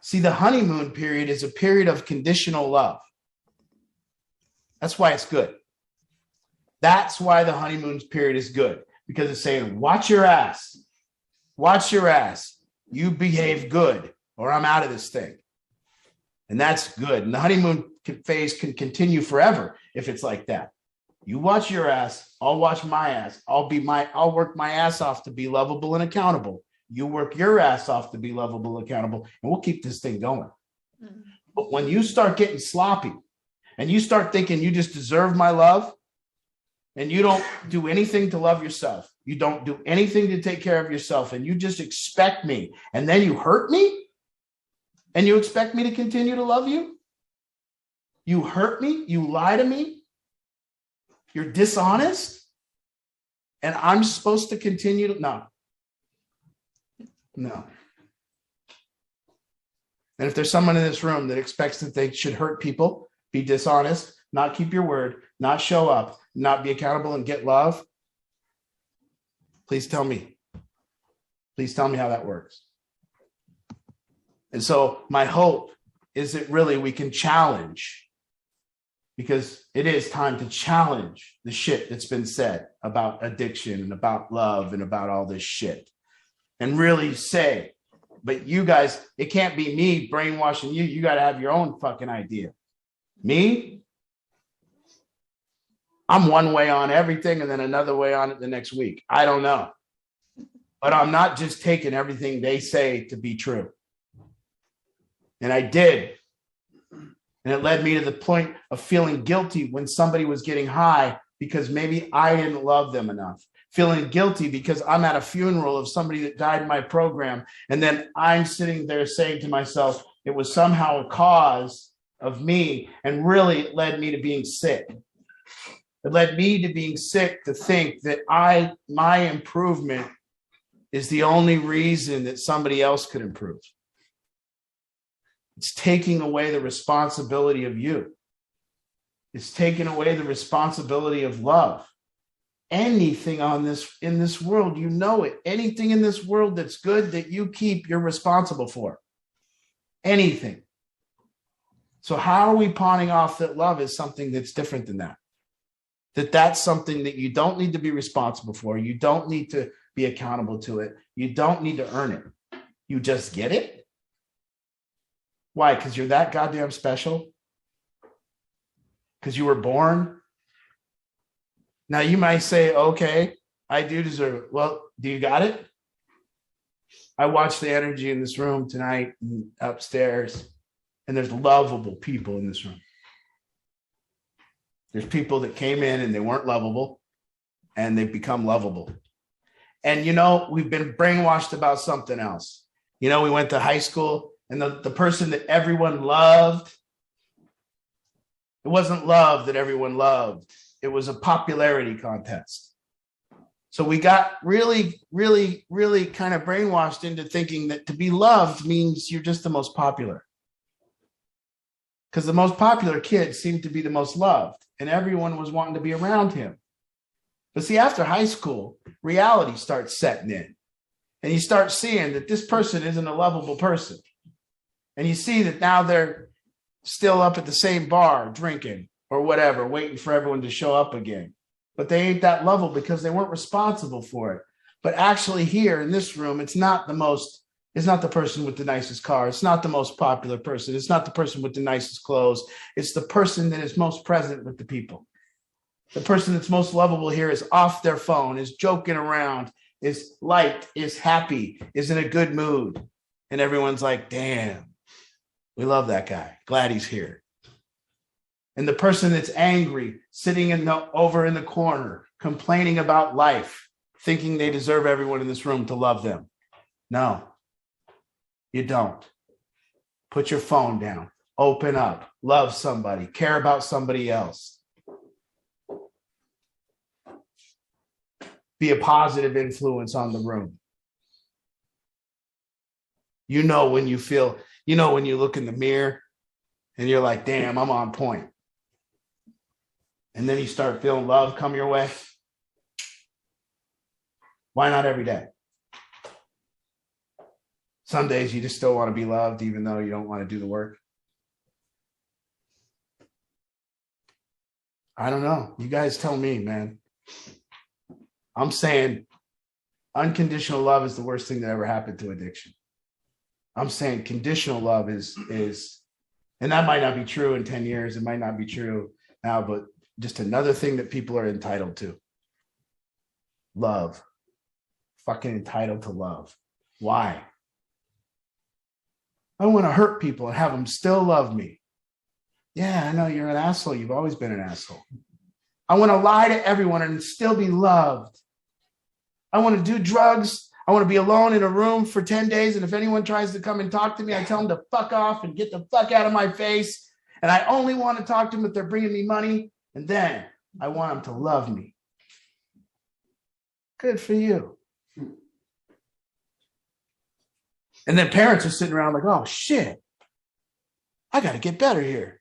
See, the honeymoon period is a period of conditional love. That's why it's good. That's why the honeymoon period is good, because it's saying, watch your ass. Watch your ass. You behave good, or I'm out of this thing. And that's good. And the honeymoon phase can continue forever if it's like that. You watch your ass. I'll watch my ass. I'll work my ass off to be lovable and accountable. You work your ass off to be lovable, accountable, and we'll keep this thing going. Mm-hmm. But when you start getting sloppy and you start thinking you just deserve my love and you don't do anything to love yourself, you don't do anything to take care of yourself, and you just expect me, and then you hurt me and you expect me to continue to love you, you hurt me, you lie to me, you're dishonest, and I'm supposed to continue to, no. And if there's someone in this room that expects that they should hurt people, be dishonest, not keep your word, not show up, not be accountable and get love, please tell me. Please tell me how that works. And so my hope is that really we can challenge, because it is time to challenge the shit that's been said about addiction and about love and about all this shit, and really say, but you guys, it can't be me brainwashing you. You got to have your own fucking idea. Me, I'm one way on everything and then another way on it the next week. I don't know. But I'm not just taking everything they say to be true. And I did. And it led me to the point of feeling guilty when somebody was getting high because maybe I didn't love them enough. Feeling guilty because I'm at a funeral of somebody that died in my program. And then I'm sitting there saying to myself, it was somehow a cause of me. And really it led me to being sick. It led me to being sick to think that my improvement is the only reason that somebody else could improve. It's taking away the responsibility of you. It's taking away the responsibility of love. Anything in this world, you know it. Anything in this world that's good that you keep, you're responsible for. Anything. So how are we pawning off that love is something that's different than that? That's something that you don't need to be responsible for. You don't need to be accountable to it. You don't need to earn it. You just get it. Why? Because you're that goddamn special? Because you were born? Now you might say, okay, I do deserve it. Well, do you got it? I watched the energy in this room tonight and upstairs, and there's lovable people in this room. There's people that came in and they weren't lovable, and they've become lovable. And, we've been brainwashed about something else. We went to high school, and the person that everyone loved, it wasn't love that everyone loved. It was a popularity contest. So we got really, really, really kind of brainwashed into thinking that to be loved means you're just the most popular. Because the most popular kid seemed to be the most loved, and everyone was wanting to be around him. But see, after high school, reality starts setting in. And you start seeing that this person isn't a lovable person. And you see that now they're still up at the same bar drinking or whatever, waiting for everyone to show up again. But they ain't that lovable because they weren't responsible for it. But actually here in this room, it's not the person with the nicest car. It's not the most popular person. It's not the person with the nicest clothes. It's the person that is most present with the people. The person that's most lovable here is off their phone, is joking around, is light, is happy, is in a good mood. And everyone's like, damn, we love that guy. Glad he's here. And the person that's angry, sitting over in the corner, complaining about life, thinking they deserve everyone in this room to love them. No, you don't. Put your phone down. Open up. Love somebody. Care about somebody else. Be a positive influence on the room. When you look in the mirror and you're like, damn, I'm on point. And then you start feeling love come your way. Why not every day? Some days you just still want to be loved, even though you don't want to do the work. I don't know. You guys tell me, man. I'm saying unconditional love is the worst thing that ever happened to addiction. I'm saying conditional love is, and that might not be true in 10 years. It might not be true now, but just another thing that people are entitled to. Love. Fucking entitled to love. Why? I want to hurt people and have them still love me. Yeah, I know you're an asshole. You've always been an asshole. I want to lie to everyone and still be loved. I want to do drugs. I want to be alone in a room for 10 days. And if anyone tries to come and talk to me, I tell them to fuck off and get the fuck out of my face. And I only want to talk to them if they're bringing me money. And then I want them to love me. Good for you. And then parents are sitting around like, oh, shit. I got to get better here.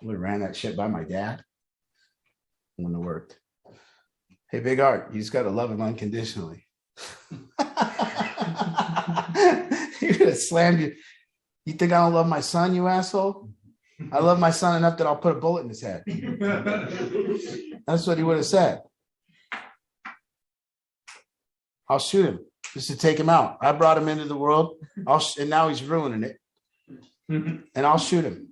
We ran that shit by my dad. Wouldn't have worked. Hey, Big Art, you just got to love him unconditionally. slammed you. You think I don't love my son, you asshole? I love my son enough that I'll put a bullet in his head. That's what he would have said. I'll shoot him just to take him out. I brought him into the world, and now he's ruining it. And I'll shoot him.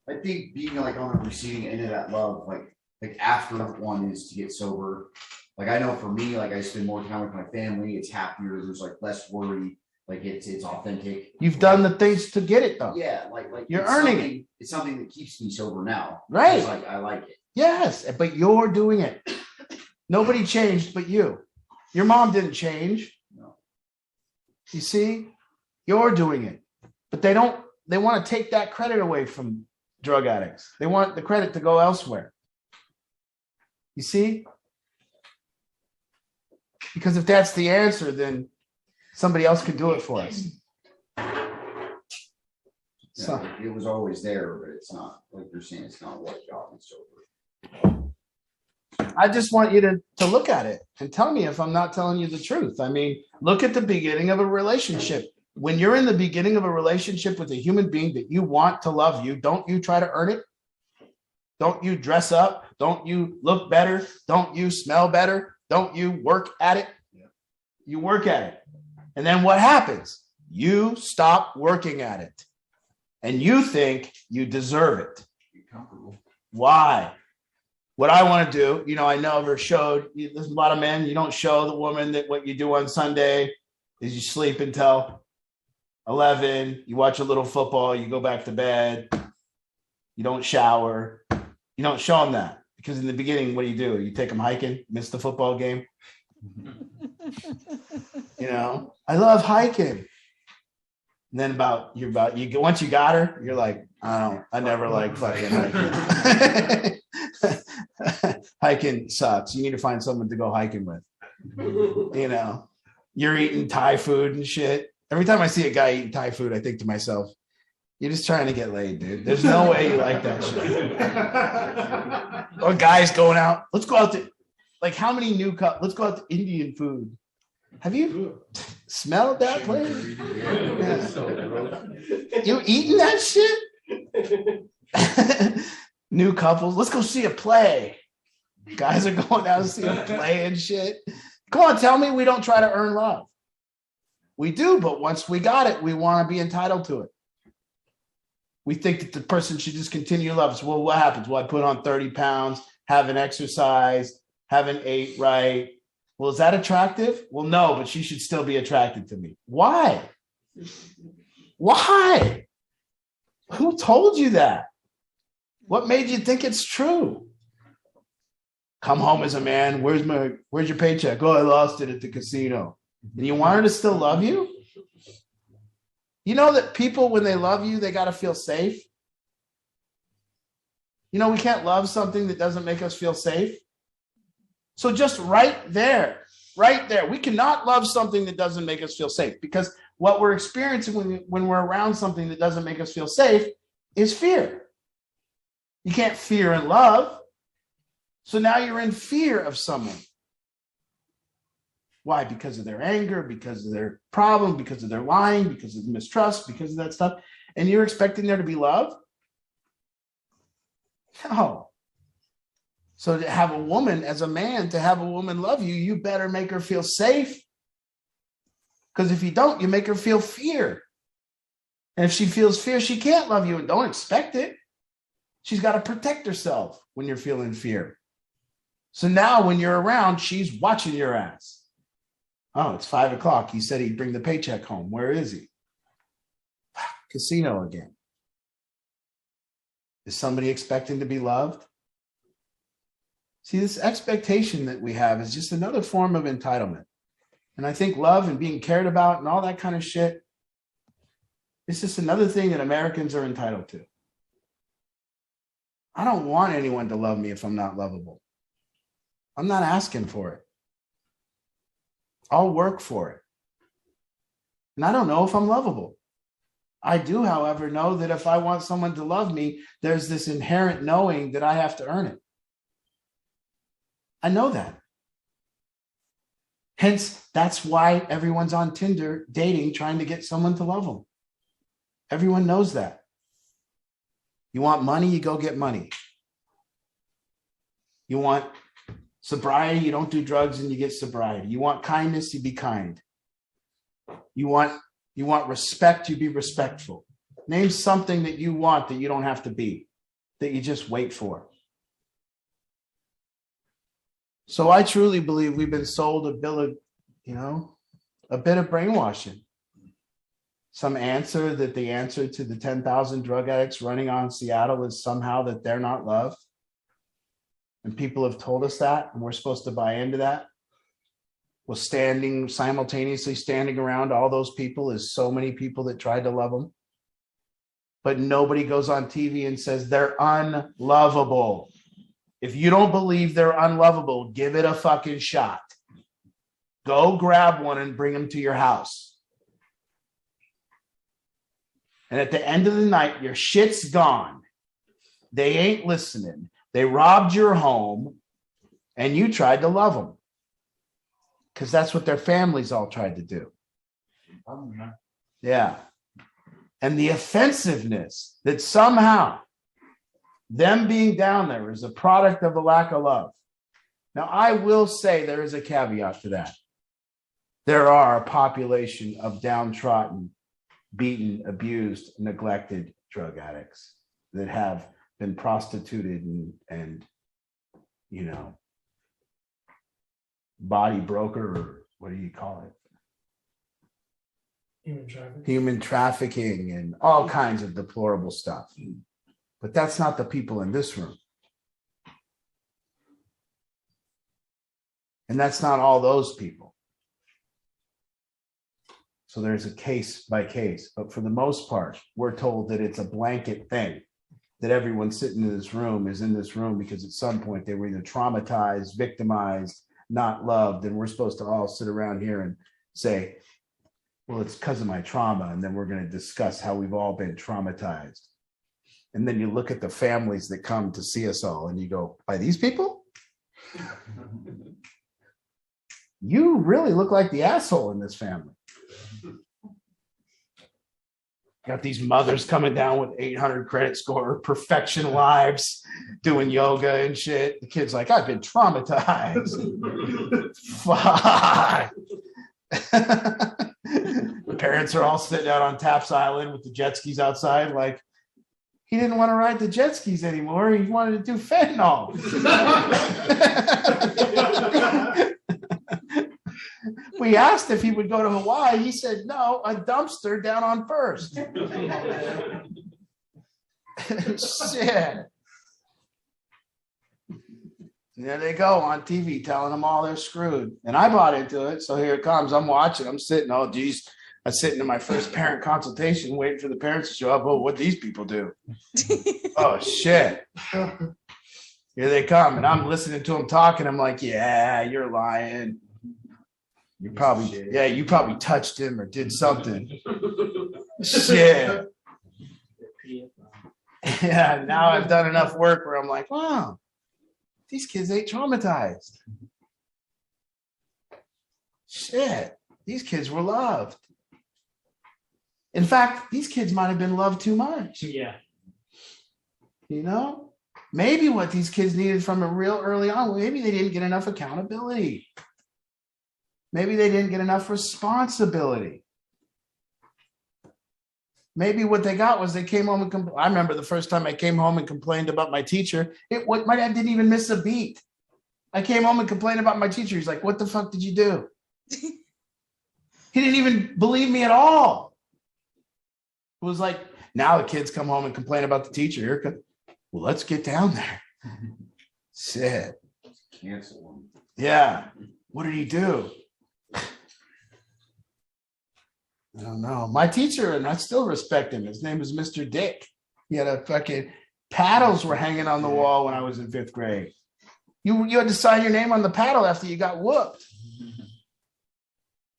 I think being like on the receiving end of that love, like after one is to get sober. Like I know for me, like I spend more time with my family. It's happier. There's like less worry. Like it's authentic. You've done the things to get it though. Yeah, like you're it's earning it. It's something that keeps me sober now. Right. Like I like it. Yes, but you're doing it. Nobody changed but you. Your mom didn't change. No. You see, you're doing it. But they want to take that credit away from drug addicts. They want the credit to go elsewhere. You see? Because if that's the answer, then somebody else could do it for us. So It was always there, but it's not like you're saying. It's not what got me sober. I just want you to look at it and tell me if I'm not telling you the truth. I mean, look at the beginning of a relationship. When you're in the beginning of a relationship with a human being that you want to love you, don't you try to earn it? Don't you dress up? Don't you look better? Don't you smell better? Don't you work at it? Yeah. You work at it. And then what happens? You stop working at it. And you think you deserve it. Be comfortable. Why? What I want to do, I never showed, there's a lot of men, you don't show the woman that what you do on Sunday is you sleep until 11, you watch a little football, you go back to bed, you don't shower. You don't show them that because in the beginning, what do? You take them hiking, miss the football game. I love hiking. And then once you got her, you're like, I never like fucking hiking. Hiking sucks. You need to find someone to go hiking with. You're eating Thai food and shit. Every time I see a guy eating Thai food, I think to myself, you're just trying to get laid, dude. There's no way you like that shit. Or guys going out. Let's go out to, how many let's go out to Indian food. Have you smelled that place? Yeah. You eating that shit? New couples. Let's go see a play. Guys are going out to see a play and shit. Come on, tell me we don't try to earn love. We do, but once we got it, we want to be entitled to it. We think that the person should just continue to love us. Well, what happens? Well, I put on 30 pounds, haven't exercised, haven't ate right. Well, is that attractive? Well, no, but she should still be attracted to me. Why? Why? Who told you that? What made you think it's true? Come home as a man. Where's your paycheck? Oh, I lost it at the casino. And you want her to still love you? You know that people, when they love you, they got to feel safe. We can't love something that doesn't make us feel safe. So just right there, we cannot love something that doesn't make us feel safe, because what we're experiencing when we're around something that doesn't make us feel safe is fear. You can't fear and love. So now you're in fear of someone. Why? Because of their anger, because of their problem, because of their lying, because of mistrust, because of that stuff. And you're expecting there to be love? No. So to have a woman, as a man, to have a woman love you, you better make her feel safe. Because if you don't, you make her feel fear. And if she feels fear, she can't love you, and don't expect it. She's got to protect herself when you're feeling fear. So now when you're around, she's watching your ass. Oh, it's 5:00. He said he'd bring the paycheck home. Where is he? Casino again. Is somebody expecting to be loved? See, this expectation that we have is just another form of entitlement. And I think love and being cared about and all that kind of shit, it's just another thing that Americans are entitled to. I don't want anyone to love me if I'm not lovable. I'm not asking for it. I'll work for it. And I don't know if I'm lovable. I do, however, know that if I want someone to love me, there's this inherent knowing that I have to earn it. I know that. Hence, that's why everyone's on Tinder dating, trying to get someone to love them. Everyone knows that. You want money, you go get money. You want sobriety, you don't do drugs and you get sobriety. You want kindness, you be kind. You want respect, you be respectful. Name something that you want that you don't have to be, that you just wait for. So I truly believe we've been sold a bit of brainwashing. Some answer that the answer to the 10,000 drug addicts running on Seattle is somehow that they're not loved. And people have told us that, and we're supposed to buy into that. Well, simultaneously standing around all those people is so many people that tried to love them. But nobody goes on TV and says they're unlovable. If you don't believe they're unlovable, give it a fucking shot. Go grab one and bring them to your house. And at the end of the night, your shit's gone. They ain't listening. They robbed your home and you tried to love them. Because that's what their families all tried to do. Yeah. And the offensiveness that somehow them being down there is a product of a lack of love. Now, I will say there is a caveat to that. There are a population of downtrodden, beaten, abused, neglected drug addicts that have been prostituted and body broker, or what do you call it? Human trafficking and all kinds of deplorable stuff. But that's not the people in this room. And that's not all those people. So there's a case by case. But for the most part, we're told that it's a blanket thing, that everyone sitting in this room is in this room because at some point they were either traumatized, victimized, not loved. And we're supposed to all sit around here and say, well, it's because of my trauma. And then we're going to discuss how we've all been traumatized. And then you look at the families that come to see us all and you go, by these people? You really look like the asshole in this family. Got these mothers coming down with 800 credit score, perfection lives, doing yoga and shit. The kid's like, I've been traumatized. Fuck. The parents are all sitting out on Taps Island with the jet skis outside, like, he didn't want to ride the jet skis anymore. He wanted to do fentanyl. We asked if he would go to Hawaii. He said, no, a dumpster down on First. Shit. And there they go on TV telling them all they're screwed. And I bought into it. So here it comes. I'm watching. I'm sitting. Oh, geez. I'm sitting in my first parent consultation waiting for the parents to show up. Oh, what these people do. Oh, shit. Here they come. And I'm listening to them talking. I'm like, yeah, you're lying. You probably touched him or did something. Shit. Yeah, now I've done enough work where I'm like, wow, these kids ain't traumatized. Shit, these kids were loved. In fact, these kids might have been loved too much. Yeah. Maybe what these kids needed from a real early on, maybe they didn't get enough accountability. Maybe they didn't get enough responsibility. Maybe what they got was they came home and I remember the first time I came home and complained about my teacher. My dad didn't even miss a beat. I came home and complained about my teacher. He's like, what the fuck did you do? He didn't even believe me at all. It was like, now the kids come home and complain about the teacher. Well, let's get down there. Shit. Cancel him. Yeah. What did he do? I don't know. My teacher, and I still respect him. His name was Mr. Dick. He had a fucking paddles were hanging on the wall when I was in 5th grade. You had to sign your name on the paddle after you got whooped.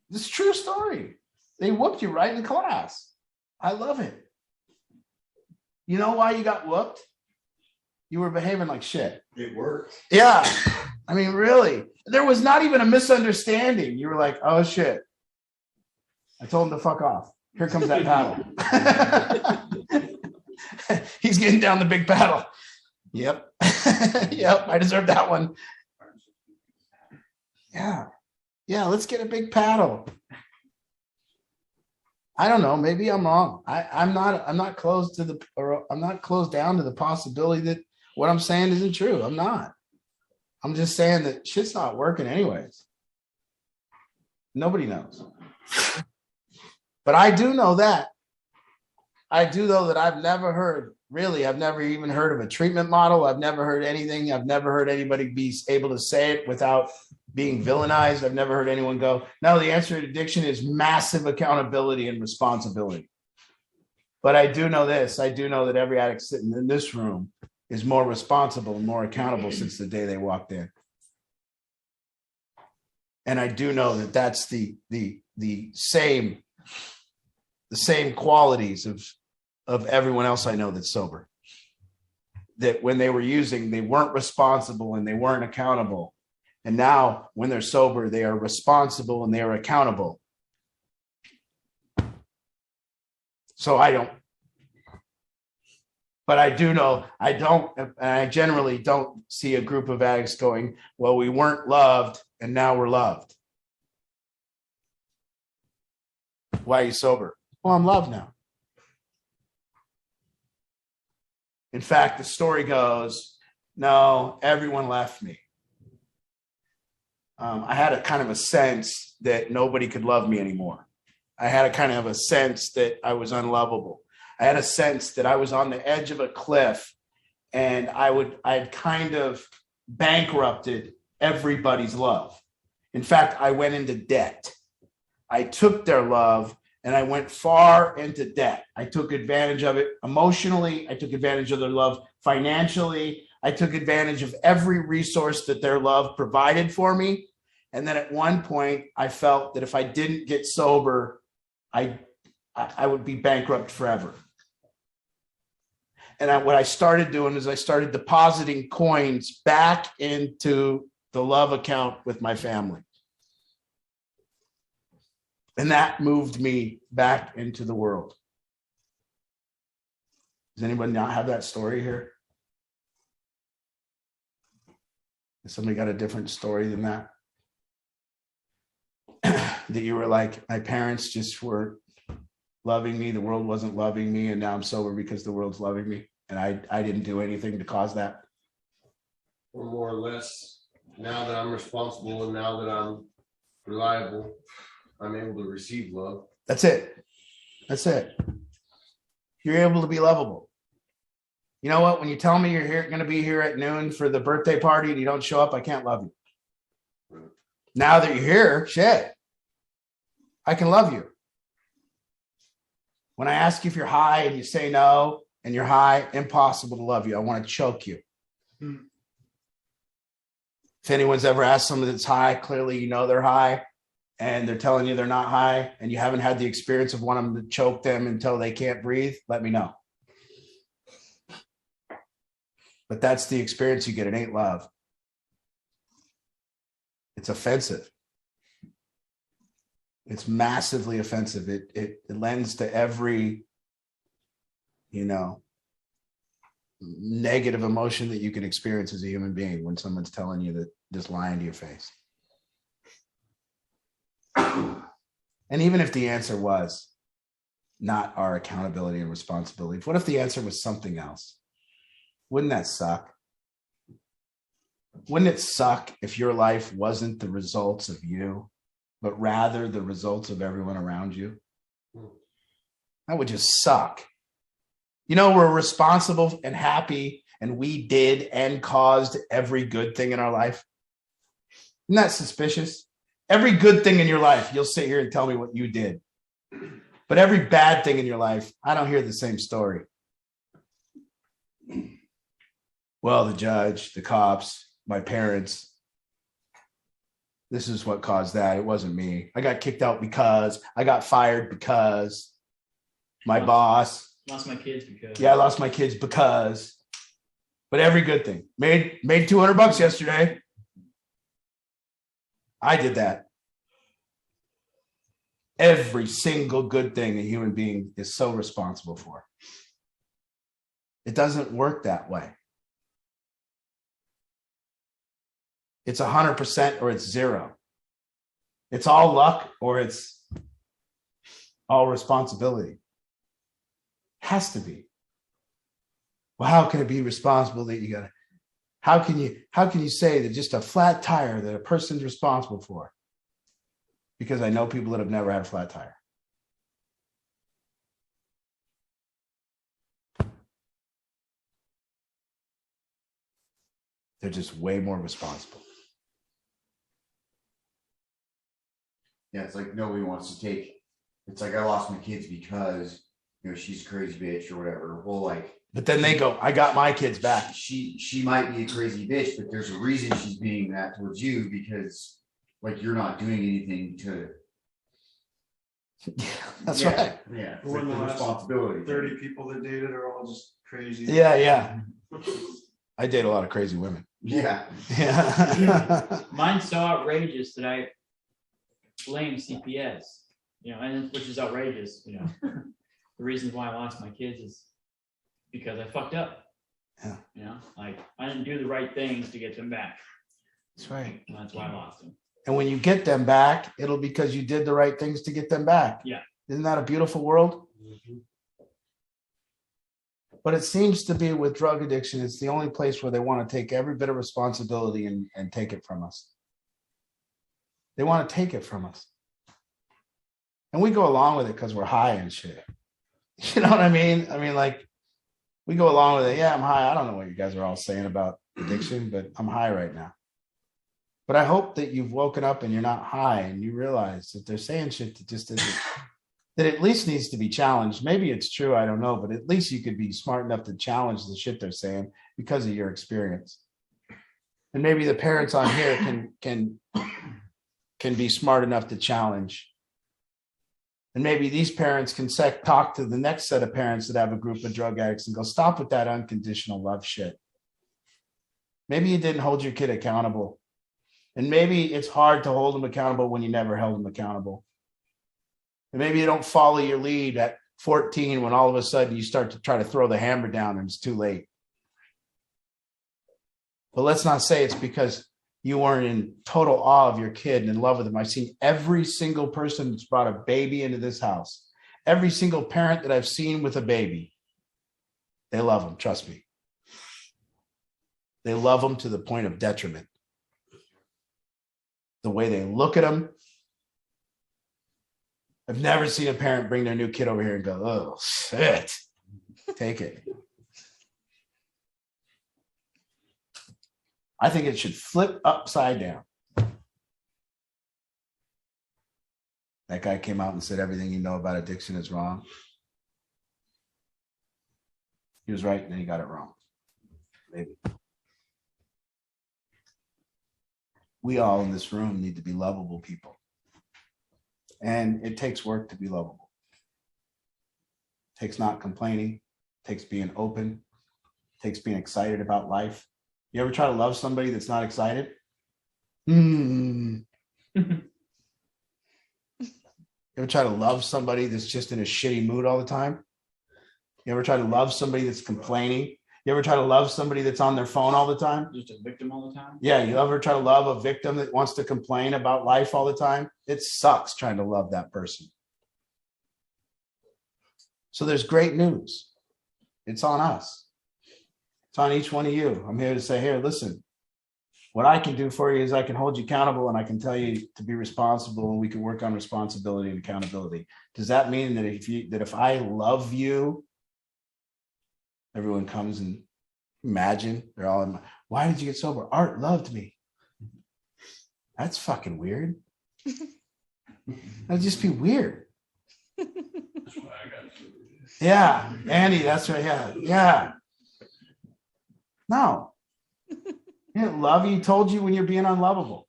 This is a true story. They whooped you right in class. I love it. You know why you got whooped? You were behaving like shit. It worked. Yeah. I mean, really, there was not even a misunderstanding. You were like, oh shit. I told him to fuck off. Here comes that paddle. He's getting down the big paddle. Yep. Yep. I deserve that one. Yeah. Yeah. Let's get a big paddle. I don't know. Maybe I'm wrong. I'm not closed to I'm not closed down to the possibility that what I'm saying isn't true. I'm not. I'm just saying that shit's not working anyways. Nobody knows. But I do know that. I do know that I've never even heard of a treatment model. I've never heard anything. I've never heard anybody be able to say it without being villainized. I've never heard anyone go, no, the answer to addiction is massive accountability and responsibility. But I do know this. I do know that every addict sitting in this room is more responsible and more accountable since the day they walked in. And I do know that that's the same qualities of everyone else I know that's sober. That when they were using, they weren't responsible and they weren't accountable. And now when they're sober, they are responsible and they are accountable. So I don't. But I do know, I generally don't see a group of addicts going, well, we weren't loved and now we're loved. Why are you sober? Well, I'm loved now. In fact, the story goes, no, everyone left me. I had a kind of a sense that nobody could love me anymore. I had a kind of a sense that I was unlovable. I had a sense that I was on the edge of a cliff and I'd kind of bankrupted everybody's love. In fact, I went into debt. I took their love and I went far into debt. I took advantage of it emotionally. I took advantage of their love financially. I took advantage of every resource that their love provided for me. And then at one point, I felt that if I didn't get sober, I would be bankrupt forever. And what I started doing is I started depositing coins back into the love account with my family. And that moved me back into the world. Does anybody not have that story here? Has somebody got a different story than that? That you were like, my parents just were loving me. The world wasn't loving me. And now I'm sober because the world's loving me. And I didn't do anything to cause that. Or more or less, now that I'm responsible and now that I'm reliable, I'm able to receive love. That's it. That's it. You're able to be lovable. You know what? When you tell me you're going to be here at noon for the birthday party and you don't show up, I can't love you. Right. Now that you're here, shit, I can love you. When I ask you if you're high and you say no and you're high, impossible to love you. I want to choke you. If anyone's ever asked someone that's high, clearly you know they're high and they're telling you they're not high and you haven't had the experience of wanting to choke them until they can't breathe, let me know. But that's the experience you get. It ain't love. It's offensive. It's massively offensive. It lends to every, negative emotion that you can experience as a human being when someone's telling you that, just lying to your face. And even if the answer was not our accountability and responsibility, what if the answer was something else? Wouldn't that suck? Wouldn't it suck if your life wasn't the results of you, but rather the results of everyone around you? That would just suck. We're responsible and happy, and we did and caused every good thing in our life. Isn't that suspicious? Every good thing in your life, you'll sit here and tell me what you did. But every bad thing in your life, I don't hear the same story. Well, the judge, the cops, my parents, this is what caused that. It wasn't me. I got kicked out because, I got fired because, my boss. Lost my kids because. Yeah, I lost my kids because. But every good thing. Made $200 yesterday. I did that. Every single good thing a human being is so responsible for. It doesn't work that way. It's 100% or it's zero. It's all luck or it's all responsibility. Has to be. Well, how can it be responsible that you got to? How can you say that just a flat tire that a person's responsible for? Because I know people that have never had a flat tire. They're just way more responsible. Yeah, it's like nobody wants to take. It's like I lost my kids because she's a crazy bitch or whatever. Well, like. But then they go, I got my kids back. She might be a crazy bitch, but there's a reason she's being that towards you because like you're not doing anything to. That's right. Yeah, it's One like of the the last responsibility. 30 people that dated are all just crazy. Yeah. I date a lot of crazy women. Yeah. Mine's so outrageous that I blame CPS, and which is outrageous, The reasons why I lost my kids is because I fucked up. Yeah. Like I didn't do the right things to get them back. That's right. And that's why I lost them. And when you get them back, it'll be because you did the right things to get them back. Yeah. Isn't that a beautiful world? Mm-hmm. But it seems to be with drug addiction, it's the only place where they want to take every bit of responsibility and take it from us. They want to take it from us. And we go along with it because we're high and shit. You know what I mean? I mean, like, we go along with it. Yeah, I'm high. I don't know what you guys are all saying about addiction, but I'm high right now. But I hope that you've woken up and you're not high and you realize that they're saying shit that just isn't, that at least needs to be challenged. Maybe it's true, I don't know, but at least you could be smart enough to challenge the shit they're saying because of your experience. And maybe the parents on here can be smart enough to challenge. And maybe these parents can talk to the next set of parents that have a group of drug addicts and go, stop with that unconditional love shit. Maybe you didn't hold your kid accountable. And maybe it's hard to hold them accountable when you never held them accountable. And maybe you don't follow your lead at 14 when all of a sudden you start to try to throw the hammer down and it's too late. But let's not say it's because you weren't in total awe of your kid and in love with them. I've seen every single person that's brought a baby into this house, every single parent that I've seen with a baby, they love them, trust me. They love them to the point of detriment. The way they look at them. I've never seen a parent bring their new kid over here and go, oh, shit, take it. I think it should flip upside down. That guy came out and said everything you know about addiction is wrong. He was right and then he got it wrong. Maybe. We all in this room need to be lovable people. And it takes work to be lovable. It takes not complaining. It takes being open. It takes being excited about life. You ever try to love somebody that's not excited? You ever try to love somebody that's just in a shitty mood all the time? You ever try to love somebody that's complaining? You ever try to love somebody that's on their phone all the time? Just a victim all the time? Yeah, you ever try to love a victim that wants to complain about life all the time? It sucks trying to love that person. So there's great news. It's on us. It's on each one of you. I'm here to say, here, listen, what I can do for you is I can hold you accountable and I can tell you to be responsible and we can work on responsibility and accountability. Does that mean that if I love you, everyone comes and imagine they're all in why did you get sober? Art loved me. That's fucking weird. That'd just be weird. Yeah, Andy, that's right. Yeah. No. He didn't love you. He told you when you're being unlovable.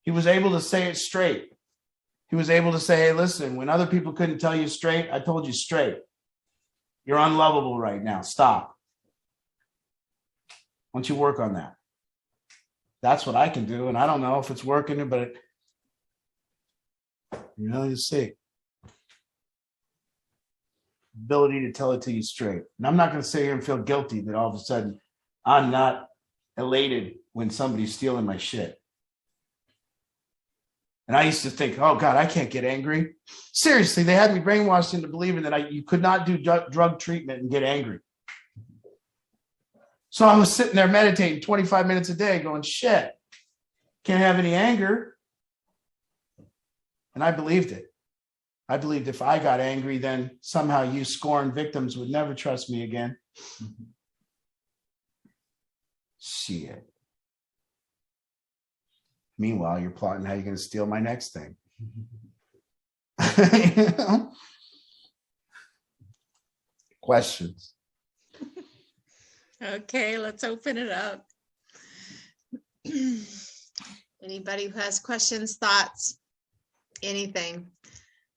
He was able to say it straight. He was able to say, hey, listen, when other people couldn't tell you straight, I told you straight. You're unlovable right now. Stop. Why don't you work on that? That's what I can do. And I don't know if it's working, but you see. Ability to tell it to you straight. And I'm not going to sit here and feel guilty that all of a sudden I'm not elated when somebody's stealing my shit. And I used to think, oh God, I can't get angry. Seriously, they had me brainwashed into believing that you could not do drug treatment and get angry. So I was sitting there meditating 25 minutes a day going, shit, can't have any anger. And I believed it. I believed if I got angry, then somehow you scorned victims would never trust me again. Shit. Meanwhile, you're plotting how you're going to steal my next thing. You know? Questions? Okay, let's open it up. Anybody who has questions, thoughts, anything,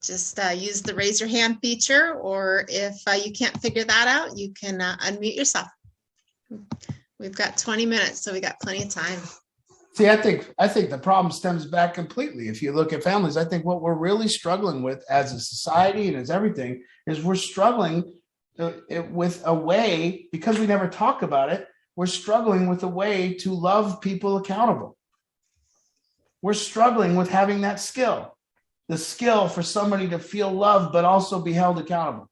just use the raise your hand feature, or if you can't figure that out, you can unmute yourself. We've got 20 minutes, so we got plenty of time. See, I think the problem stems back completely. If you look at families, I think what we're really struggling with as a society and as everything is we're struggling with a way, because we never talk about it, we're struggling with a way to love people accountable. We're struggling with having that skill, the skill for somebody to feel loved, but also be held accountable.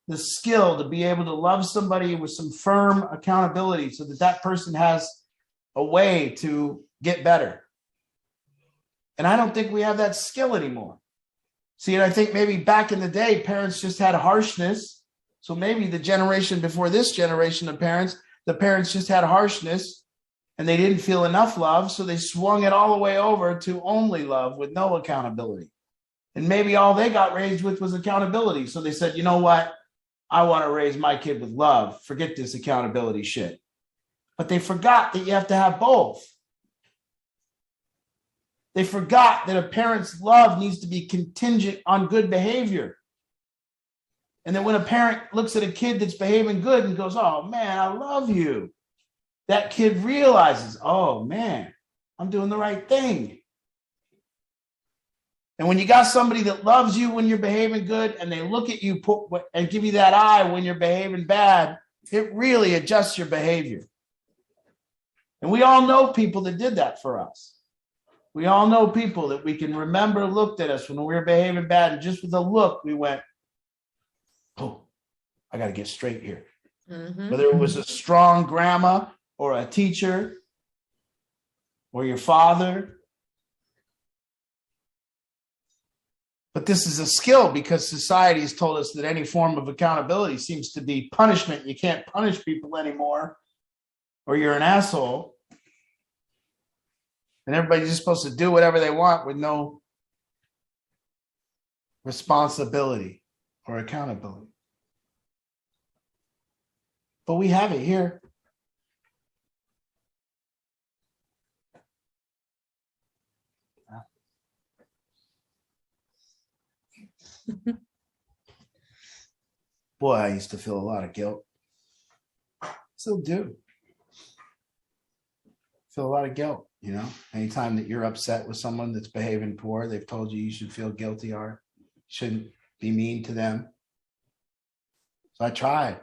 The skill to be able to love somebody with some firm accountability so that that person has a way to get better. And I don't think we have that skill anymore. See, and I think maybe back in the day, parents just had harshness. So maybe the generation before this generation of parents, the parents just had harshness and they didn't feel enough love. So they swung it all the way over to only love with no accountability. And maybe all they got raised with was accountability. So they said, you know what? I want to raise my kid with love. Forget this accountability shit. But they forgot that you have to have both. They forgot that a parent's love needs to be contingent on good behavior. And that when a parent looks at a kid that's behaving good and goes, oh man, I love you, that kid realizes, oh man, I'm doing the right thing. And when you got somebody that loves you when you're behaving good and they look at you and give you that eye when you're behaving bad, it really adjusts your behavior. And we all know people that did that for us. We all know people that we can remember looked at us when we were behaving bad, and just with a look, we went, oh, I got to get straight here. Mm-hmm. Whether it was a strong grandma or a teacher or your father. But this is a skill because society has told us that any form of accountability seems to be punishment. You can't punish people anymore, or you're an asshole. And everybody's just supposed to do whatever they want with no responsibility or accountability. But we have it here. Boy, I used to feel a lot of guilt. Still do. Feel a lot of guilt, you know. Anytime that you're upset with someone that's behaving poor, they've told you should feel guilty or shouldn't be mean to them. So I tried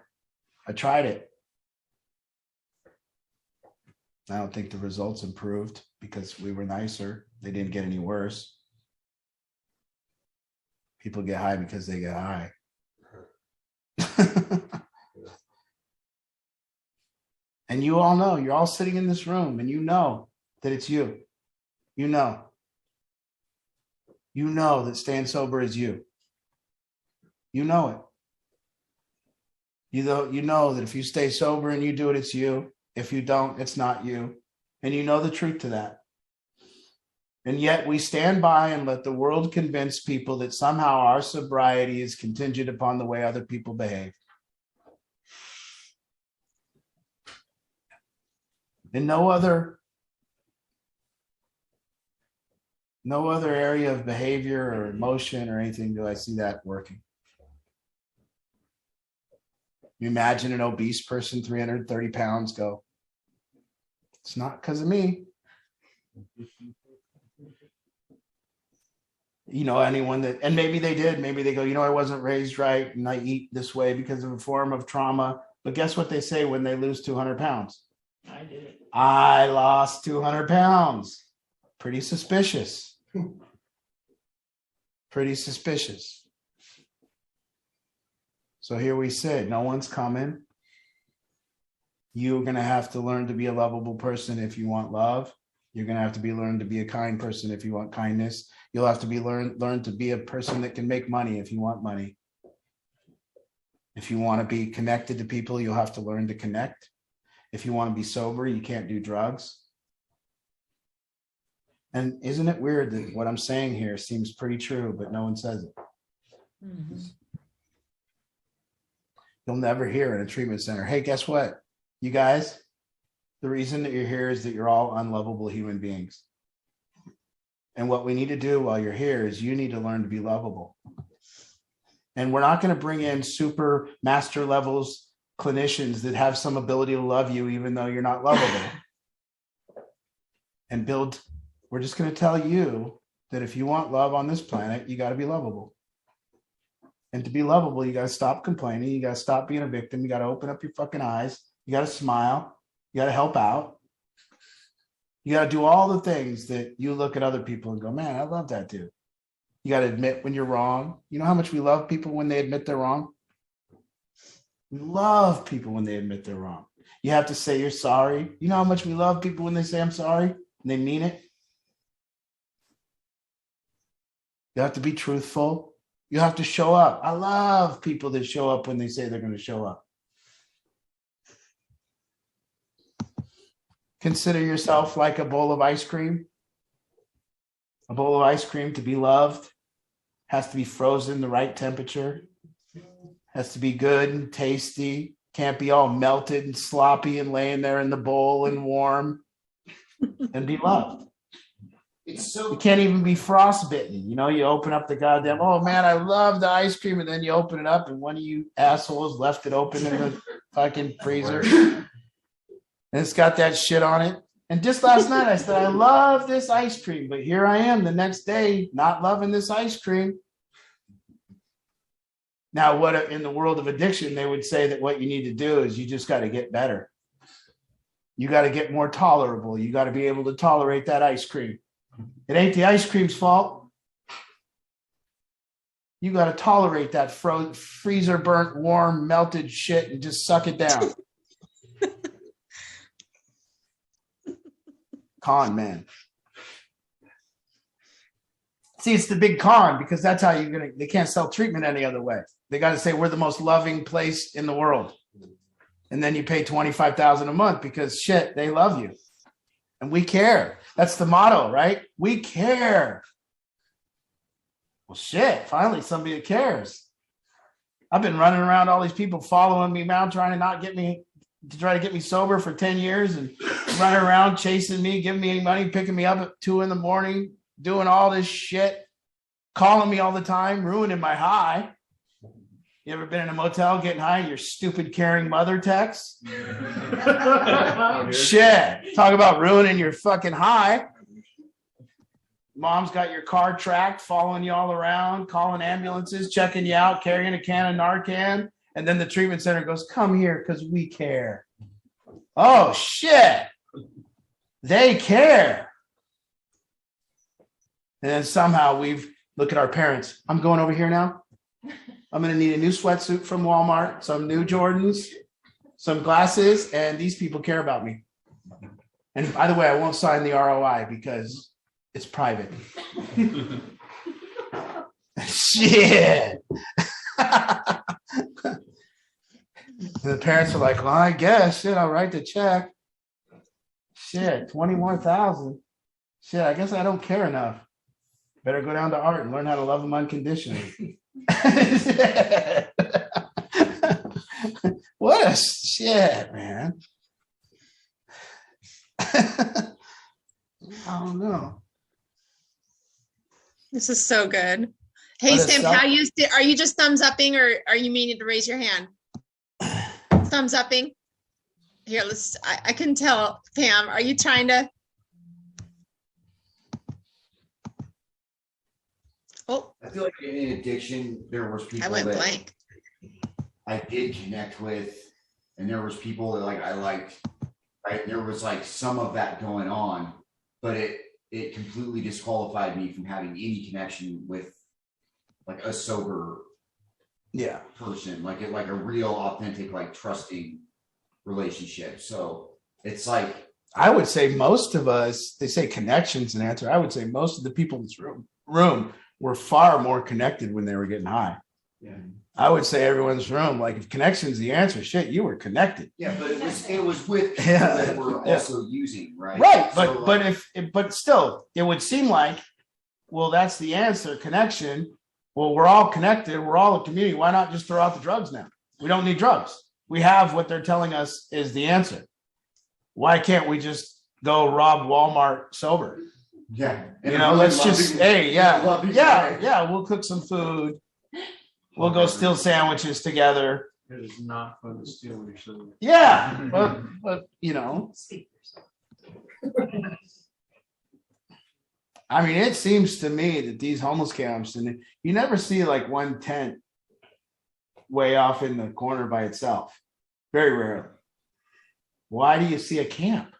it. I don't think the results improved because we were nicer. They didn't get any worse. People get high because they get high. And you all know, you're all sitting in this room and you know that it's you. You know that staying sober is you. You know it. You know that if you stay sober and you do it, it's you. If you don't, it's not you. And you know the truth to that. And yet we stand by and let the world convince people that somehow our sobriety is contingent upon the way other people behave. In no other area of behavior or emotion or anything do I see that working. You imagine an obese person, 330 pounds, go, it's not because of me. You know, anyone that, and maybe they did, maybe they go, you know, I wasn't raised right and I eat this way because of a form of trauma. But guess what they say when they lose 200 pounds? I did it. I lost 200 pounds. Pretty suspicious. Pretty suspicious. So here we sit. No one's coming. You're going to have to learn to be a lovable person if you want love. You're going to have to be learn to be a kind person if you want kindness. You'll have to be learn to be a person that can make money if you want money. If you want to be connected to people, you'll have to learn to connect. If you want to be sober, you can't do drugs. And isn't it weird that what I'm saying here seems pretty true, but no one says it? Mhm. You'll never hear in a treatment center, hey, guess what? You guys, the reason that you're here is that you're all unlovable human beings. And what we need to do while you're here is you need to learn to be lovable. And we're not going to bring in super master levels clinicians that have some ability to love you, even though you're not lovable. And build, we're just going to tell you that if you want love on this planet, you got to be lovable. And to be lovable, you got to stop complaining. You got to stop being a victim. You got to open up your fucking eyes. You got to smile. You got to help out. You got to do all the things that you look at other people and go, man, I love that dude. You got to admit when you're wrong. You know how much we love people when they admit they're wrong? We love people when they admit they're wrong. You have to say you're sorry. You know how much we love people when they say I'm sorry and they mean it? You have to be truthful. You have to show up. I love people that show up when they say they're going to show up. Consider yourself like a bowl of ice cream. A bowl of ice cream, to be loved, has to be frozen the right temperature, has to be good and tasty, can't be all melted and sloppy and laying there in the bowl and warm, and be loved. You can't even be frostbitten. You know, you open up the goddamn, oh man, I love the ice cream, and then you open it up and one of you assholes left it open in the fucking freezer. And it's got that shit on it. And just last night I said, I love this ice cream, but here I am the next day not loving this ice cream. Now, what in the world of addiction, they would say that what you need to do is you just got to get better. You got to get more tolerable. You got to be able to tolerate that ice cream. It ain't the ice cream's fault. You got to tolerate that freezer burnt, warm, melted shit and just suck it down. Con man. See, it's the big con because that's how they can't sell treatment any other way. They got to say we're the most loving place in the world. And then you pay $25,000 a month because shit, they love you. And we care. That's the motto, right? We care. Well, shit, finally somebody that cares. I've been running around all these people following me around trying to try to get me sober for 10 years and running around chasing me, giving me money, picking me up at 2 a.m, doing all this shit, calling me all the time, ruining my high. You ever been in a motel getting high and your stupid caring mother texts? Shit. Talk about ruining your fucking high. Mom's got your car tracked, following you all around, calling ambulances, checking you out, carrying a can of Narcan. And then the treatment center goes, come here because we care. Oh, shit. They care. And then somehow look at our parents. I'm going over here now. I'm going to need a new sweatsuit from Walmart, some new Jordans, some glasses, and these people care about me. And by the way, I won't sign the ROI because it's private. Shit. And the parents are like, well, I guess, shit, I'll write the check. Shit, 20 more thousand. Shit, I guess I don't care enough. Better go down to art and learn how to love them unconditionally. What a shit, man. I don't know. This is so good. Hey, What a Sam, are you just thumbs upping or are you meaning to raise your hand? Thumbs upping. Here, I can tell, Pam, are you trying to? feel like in addiction, there was people I went that blank. I did connect with, and there was people that like I liked, right? There was like some of that going on, but it completely disqualified me from having any connection with like a sober person, like a real, authentic, like trusting relationship. So it's like I would say most of us, they say connections an answer. I would say most of the people in this room were far more connected when they were getting high. Yeah. I would say everyone's room, like if connection's the answer, shit, you were connected. yeah, but it was with people Yeah. that were also using, right? Right. So, But still, it would seem like, well, that's the answer, connection. Well, we're all connected. We're all a community. Why not just throw out the drugs now? We don't need drugs. We have what they're telling us is the answer. Why can't we just go rob Walmart sober? yeah, You know, let's just, we'll cook some food. We'll go steal sandwiches together. It is not fun to steal when you're sober. Yeah, but you know, I mean, it seems to me that these homeless camps, and you never see like one tent way off in the corner by itself. Very rarely. Why do you see a camp?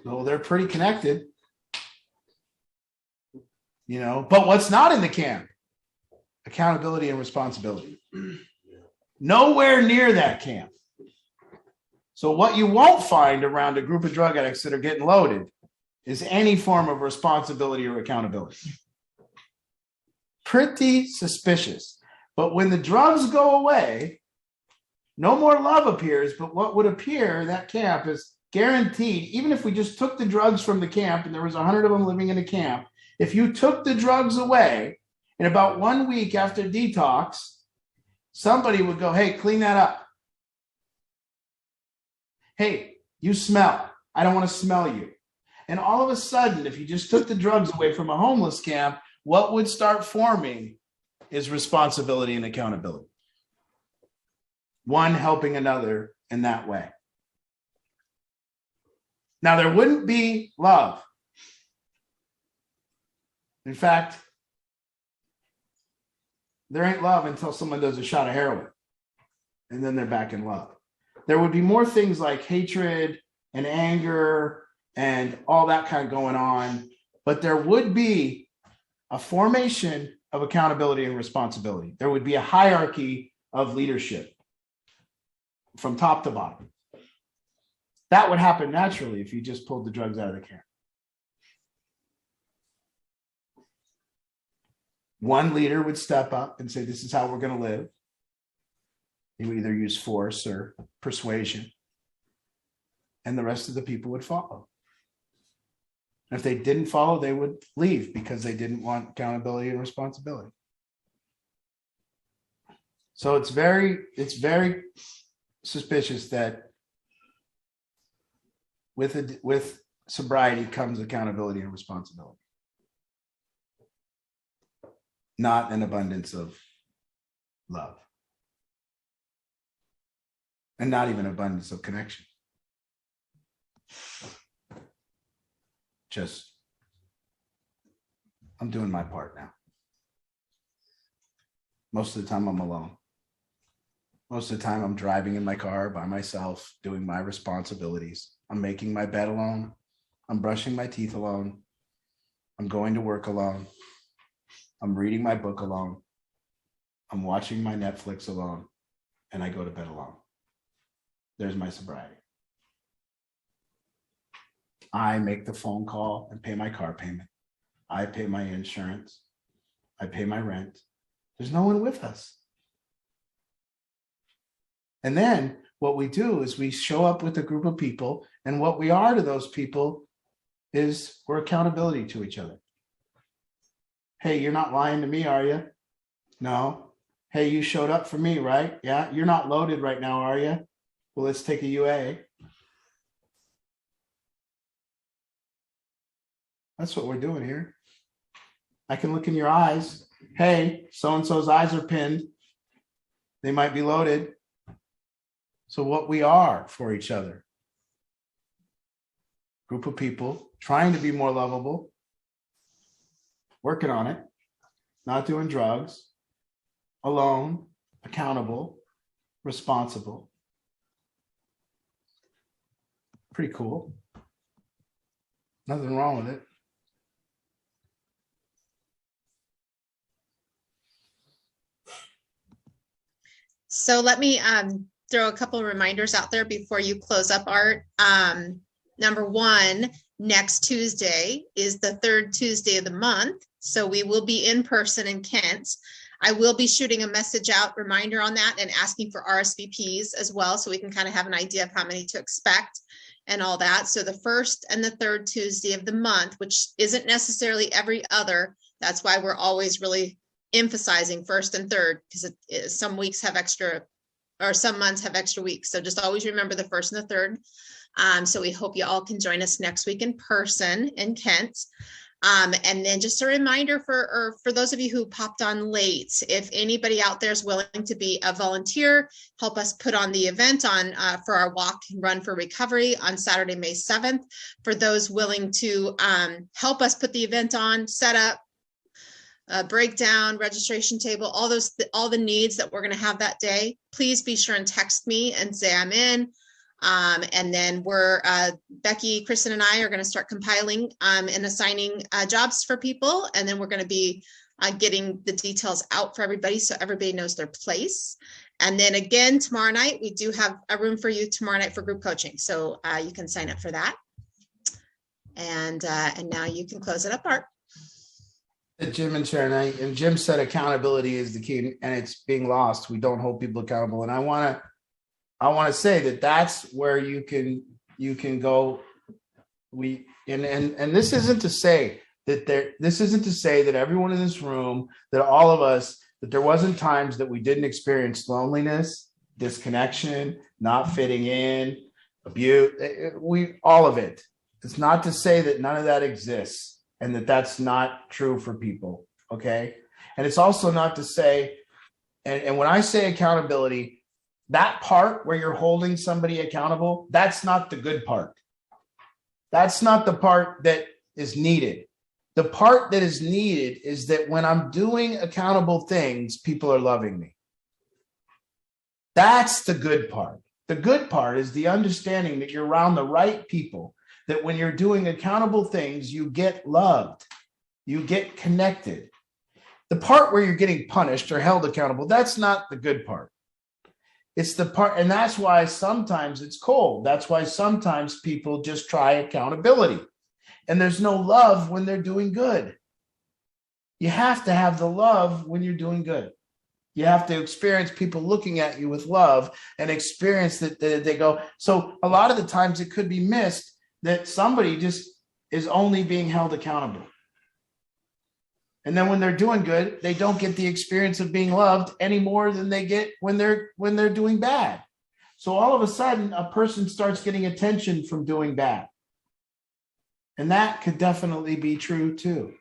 Well, they're pretty connected. You know, but what's not in the camp? Accountability and responsibility. Nowhere near that camp. So what you won't find around a group of drug addicts that are getting loaded is any form of responsibility or accountability. Pretty suspicious. But when the drugs go away, no more love appears, but what would appear in that camp is guaranteed, even if we just took the drugs from the camp and there was 100 of them living in a camp, if you took the drugs away, in about 1 week after detox, somebody would go, hey, clean that up. Hey, you smell. I don't want to smell you. And all of a sudden, if you just took the drugs away from a homeless camp, what would start forming is responsibility and accountability. One helping another in that way. Now, there wouldn't be love. In fact, there ain't love until someone does a shot of heroin, and then they're back in love. There would be more things like hatred and anger and all that kind of going on, but there would be a formation of accountability and responsibility. There would be a hierarchy of leadership from top to bottom. That would happen naturally if you just pulled the drugs out of the camp. One leader would step up and say, this is how we're going to live. He would either use force or persuasion. And the rest of the people would follow. And if they didn't follow, they would leave because they didn't want accountability and responsibility. So it's very suspicious that with sobriety comes accountability and responsibility. Not an abundance of love. And not even abundance of connection. Just, I'm doing my part now. Most of the time I'm alone. Most of the time I'm driving in my car by myself, doing my responsibilities. I'm making my bed alone. I'm brushing my teeth alone. I'm going to work alone. I'm reading my book alone. I'm watching my Netflix alone. And I go to bed alone. There's my sobriety. I make the phone call and pay my car payment. I pay my insurance. I pay my rent. There's no one with us. And then what we do is we show up with a group of people, and what we are to those people is we're accountability to each other. Hey, you're not lying to me, are you? No. Hey, you showed up for me, right? Yeah. You're not loaded right now, are you? Well, let's take a UA. That's what we're doing here. I can look in your eyes. Hey, so-and-so's eyes are pinned. They might be loaded. So what we are for each other. Group of people trying to be more lovable, working on it, not doing drugs, alone, accountable, responsible. Pretty cool. Nothing wrong with it. So let me throw a couple of reminders out there before you close up, Art. Number one, next Tuesday is the third Tuesday of the month. So we will be in person in Kent. I will be shooting a message out, reminder on that, and asking for RSVPs as well, so we can kind of have an idea of how many to expect and all that. So the first and the third Tuesday of the month, which isn't necessarily every other. That's why we're always really emphasizing first and third, because some weeks have extra, or some months have extra weeks. So just always remember the first and the third. So we hope you all can join us next week in person in Kent. And then just a reminder for those of you who popped on late, if anybody out there is willing to be a volunteer, help us put on the event on for our walk and run for recovery on Saturday, May 7th. For those willing to help us put the event on, set up, breakdown, registration table, all the needs that we're going to have that day, please be sure and text me and say I'm in. And then Becky, Kristen, and I are going to start compiling and assigning jobs for people. And then we're going to be getting the details out for everybody so everybody knows their place. And then again, tomorrow night, we do have a room for you tomorrow night for group coaching. So you can sign up for that. And now you can close it up, Art. Jim and Sharon, and Jim said accountability is the key, and it's being lost. We don't hold people accountable. And I want to say that that's where you can go. And this isn't to say that everyone in this room, that all of us, that there wasn't times that we didn't experience loneliness, disconnection, not fitting in, abuse, all of it. It's not to say that none of that exists and that that's not true for people. Okay. And it's also not to say, and when I say accountability, that part where you're holding somebody accountable, that's not the good part. That's not the part that is needed. The part that is needed is that when I'm doing accountable things, people are loving me. That's the good part. The good part is the understanding that you're around the right people, that when you're doing accountable things, you get loved, you get connected. The part where you're getting punished or held accountable, that's not the good part. It's the part, and that's why sometimes it's cold. That's why sometimes people just try accountability. And there's no love when they're doing good. You have to have the love when you're doing good. You have to experience people looking at you with love and experience that they go. So a lot of the times it could be missed that somebody just is only being held accountable. And then when they're doing good, they don't get the experience of being loved any more than they get when they're doing bad. So all of a sudden, a person starts getting attention from doing bad. And that could definitely be true too.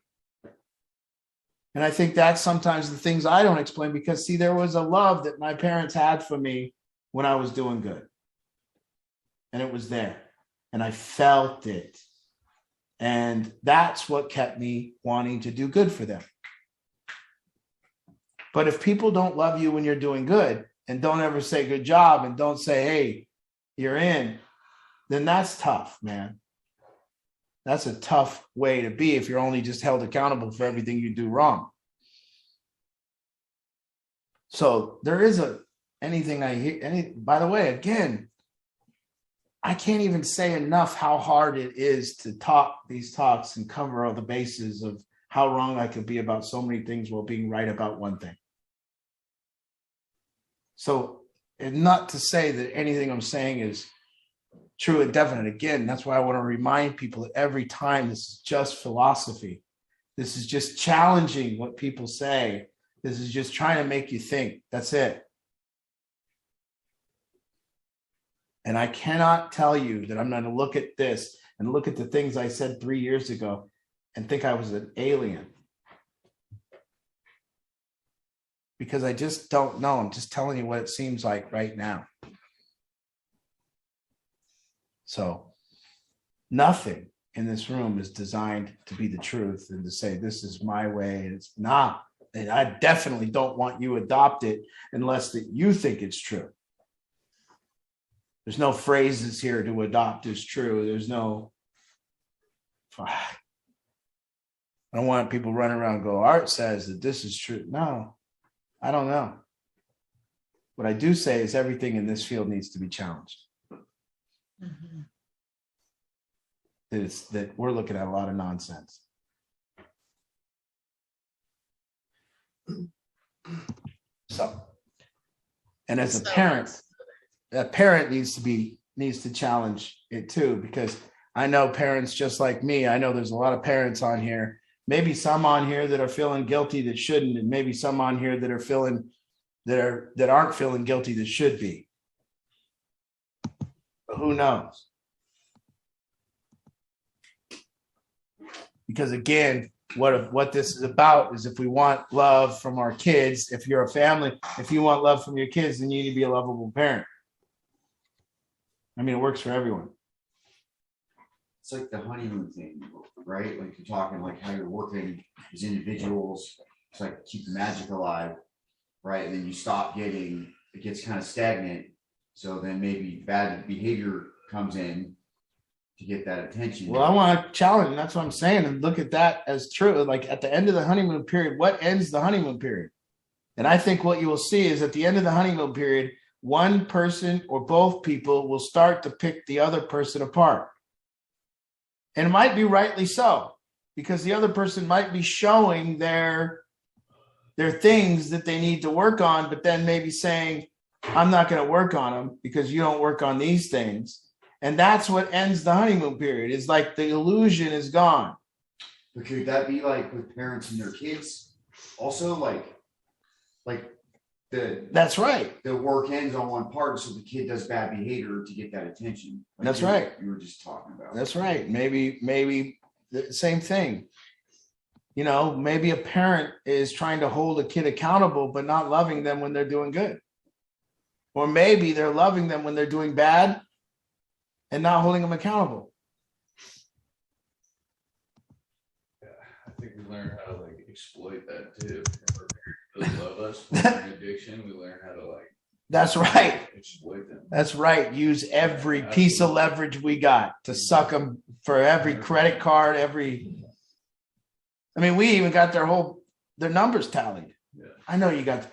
And I think that's sometimes the things I don't explain, because see, there was a love that my parents had for me when I was doing good. And it was there. And I felt it. And that's what kept me wanting to do good for them. But if people don't love you when you're doing good and don't ever say good job and don't say, hey, you're in, then that's tough, man. That's a tough way to be if you're only just held accountable for everything you do wrong. So there is anything I hear, by the way, again, I can't even say enough how hard it is to talk these talks and cover all the bases of how wrong I could be about so many things while being right about one thing. So, and not to say that anything I'm saying is true and definite. Again, that's why I want to remind people that every time this is just philosophy. This is just challenging what people say. This is just trying to make you think. That's it. And I cannot tell you that I'm going to look at this and look at the things I said 3 years ago and think I was an alien. Because I just don't know. I'm just telling you what it seems like right now. So nothing in this room is designed to be the truth and to say, this is my way. And it's not. And I definitely don't want you adopt it unless that you think it's true. There's no phrases here to adopt as true. There's no, I don't want people running around and go, Art says that this is true. No, I don't know. What I do say is everything in this field needs to be challenged. Mm-hmm. That we're looking at a lot of nonsense. So, and as a parent, that parent needs to challenge it too, because I know parents just like me. I know there's a lot of parents on here, maybe some on here that are feeling guilty that shouldn't, and maybe some on here that are feeling that aren't feeling guilty that should be. But who knows? Because again, what this is about is if we want love from our kids, if you're a family, if you want love from your kids, then you need to be a lovable parent. I mean, it works for everyone. It's like the honeymoon thing, right? Like you're talking like how you're working as individuals. It's like keep the magic alive, right? And then you stop it gets kind of stagnant. So then maybe bad behavior comes in to get that attention. Well, I want to challenge, and that's what I'm saying, and look at that as true. Like at the end of the honeymoon period, what ends the honeymoon period? And I think what you will see is at the end of the honeymoon period, one person or both people will start to pick the other person apart. And it might be rightly so, because the other person might be showing their things that they need to work on, but then maybe saying, I'm not going to work on them because you don't work on these things. And that's what ends the honeymoon period. It's like the illusion is gone. But could that be like with parents and their kids? Also, like that's right. The work ends on one part, so the kid does bad behavior to get that attention. Like that's right. You were just talking about. That's right. Maybe the same thing. You know, maybe a parent is trying to hold a kid accountable, but not loving them when they're doing good. Or maybe they're loving them when they're doing bad and not holding them accountable. Yeah, I think we learn how to like exploit that too. If our parents really love us with an addiction, we learn how to like. That's right. Exploit them. That's right. Use every piece of leverage we got to suck them for every credit card, I mean, we even got their numbers tallied. Yeah. I know you got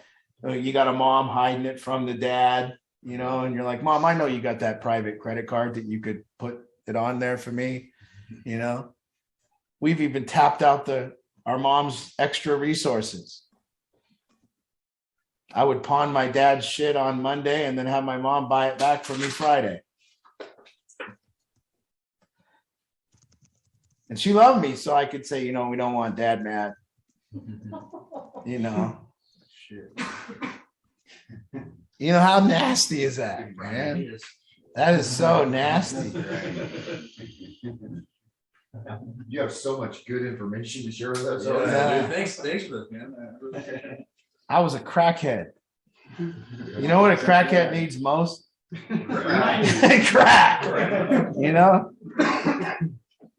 a mom hiding it from the dad, you know, and you're like, Mom, I know you got that private credit card that you could put it on there for me. You know, we've even tapped out our mom's extra resources. I would pawn my dad's shit on Monday and then have my mom buy it back for me Friday. And she loved me, so I could say, you know, we don't want dad mad. You know. Shit. You know, how nasty is that, man? That is so nasty. You have so much good information to share with us. Yeah. Dude, thanks for this, man. I was a crackhead. You know what a crackhead needs most? Crack. You know?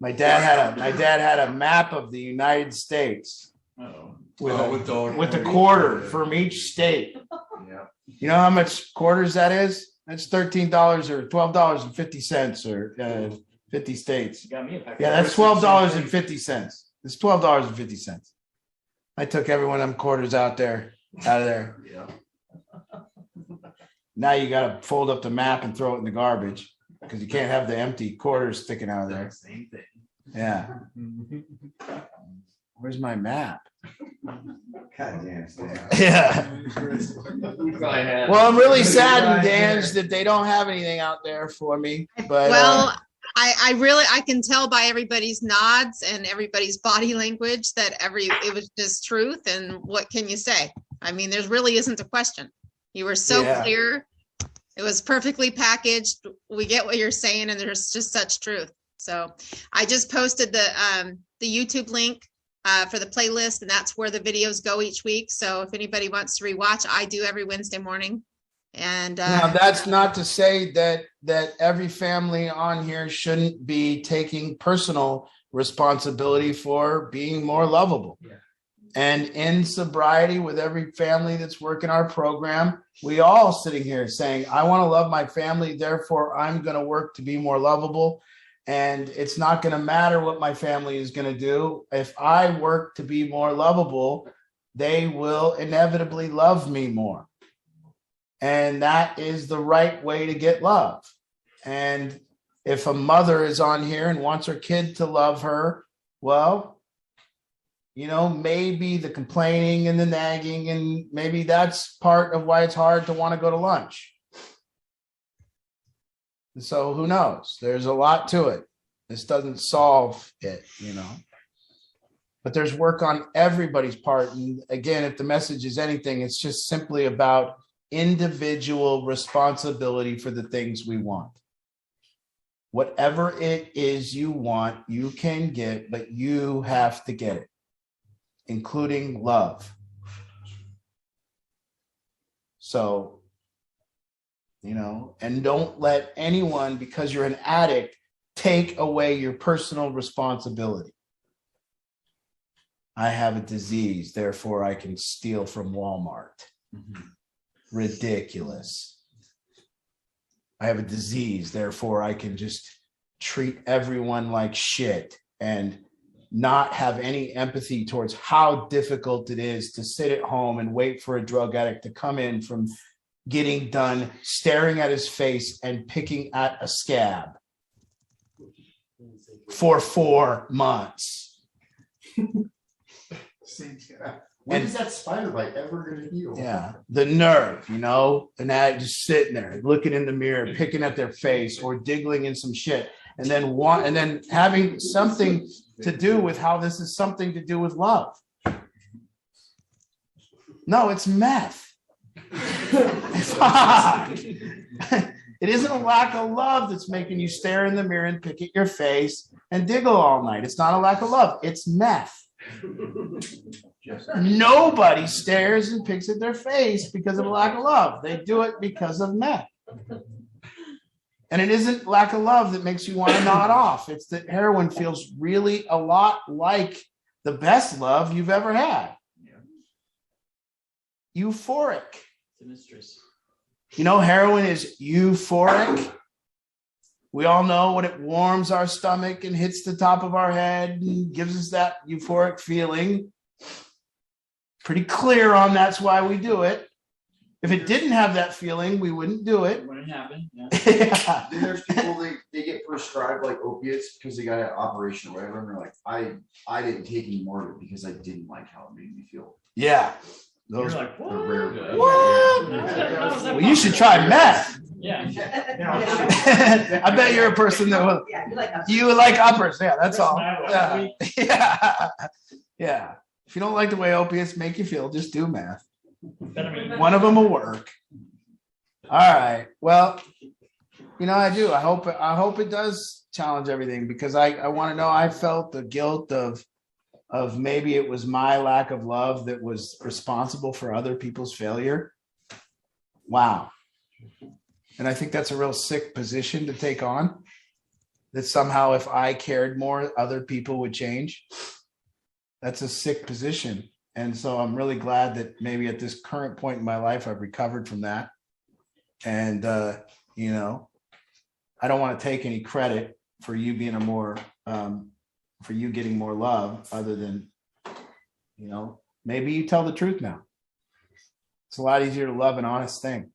My dad had a map of the United States with the quarter from each state. Yeah. You know how much quarters that is? That's $13 or $12.50 or 50 states. Yeah, that's $12.50. It's $12.50. I took every one of them quarters out of there. Yeah. Now you got to fold up the map and throw it in the garbage because you can't have the empty quarters sticking out of there. Same thing. Yeah. Where's my map? God damn, Stan. Yeah. Well, I'm really saddened, Dange, that they don't have anything out there for me. But well, I can tell by everybody's nods and everybody's body language that it was just truth. And what can you say? I mean, there really isn't a question. You were so clear. It was perfectly packaged. We get what you're saying, and there's just such truth. So I just posted the YouTube link for the playlist, and that's where the videos go each week. So if anybody wants to rewatch, I do every Wednesday morning. And Now, that's not to say that every family on here shouldn't be taking personal responsibility for being more lovable. Yeah. And in sobriety, with every family that's working our program, we all sitting here saying, I want to love my family, therefore I'm going to work to be more lovable. And it's not going to matter what my family is going to do. If I work to be more lovable, they will inevitably love me more. And that is the right way to get love. And if a mother is on here and wants her kid to love her, well, you know, maybe the complaining and the nagging, and maybe that's part of why it's hard to want to go to lunch. So who knows? There's a lot to it. This doesn't solve it, you know. But there's work on everybody's part. And again, if the message is anything, it's just simply about individual responsibility for the things we want. Whatever it is you want, you can get, but you have to get it, including love. So, you know, and don't let anyone, because you're an addict, take away your personal responsibility. I have a disease, therefore I can steal from Walmart. Mm-hmm. Ridiculous. I have a disease, therefore I can just treat everyone like shit and not have any empathy towards how difficult it is to sit at home and wait for a drug addict to come in from getting done, staring at his face and picking at a scab for 4 months. When is that spider bite ever going to heal? Yeah, the nerve, you know, and that just sitting there, looking in the mirror, picking at their face or diggling in some shit, and then having something to do with how this is something to do with love. No, it's meth. It isn't a lack of love that's making you stare in the mirror and pick at your face and diggle all night. It's not a lack of love. It's meth. Nobody stares and picks at their face because of a lack of love. They do it because of meth. And it isn't lack of love that makes you want to nod off. It's that heroin feels really a lot like the best love you've ever had. Euphoric. The mistress. You know, heroin is euphoric. We all know when it warms our stomach and hits the top of our head and gives us that euphoric feeling. Pretty clear on that's why we do it. If it didn't have that feeling, we wouldn't do it. It wouldn't happen. Yeah. Yeah. Then there's people they get prescribed like opiates because they got an operation or whatever, and they're like, I didn't take any more of it because I didn't like how it made me feel. Yeah. You're Those, like, The what? rare. what? Well, you should try meth. Yeah. I bet you're a person that will. You would like uppers. Yeah, that's all. Yeah. Yeah. Yeah. If you don't like the way opiates make you feel, just do meth. One of them will work. All right. Well, you know, I do. I hope it does challenge everything, because I want to know. I felt the guilt of maybe it was my lack of love that was responsible for other people's failure. Wow. And I think that's a real sick position to take on, that somehow if I cared more, other people would change. That's a sick position. And so I'm really glad that maybe at this current point in my life, I've recovered from that. And, you know, I don't want to take any credit for you being for you getting more love, other than, you know, maybe you tell the truth now. It's a lot easier to love an honest thing.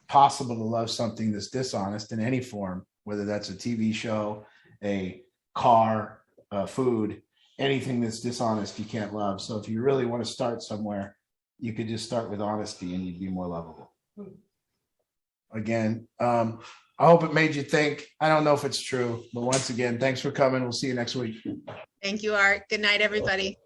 Possible to love something that's dishonest in any form, whether that's a TV show, a car, food, anything that's dishonest, you can't love. So if you really want to start somewhere, you could just start with honesty and you'd be more lovable. Again, I hope it made you think. I don't know if it's true, but once again, thanks for coming. We'll see you next week. Thank you, Art. Good night, everybody.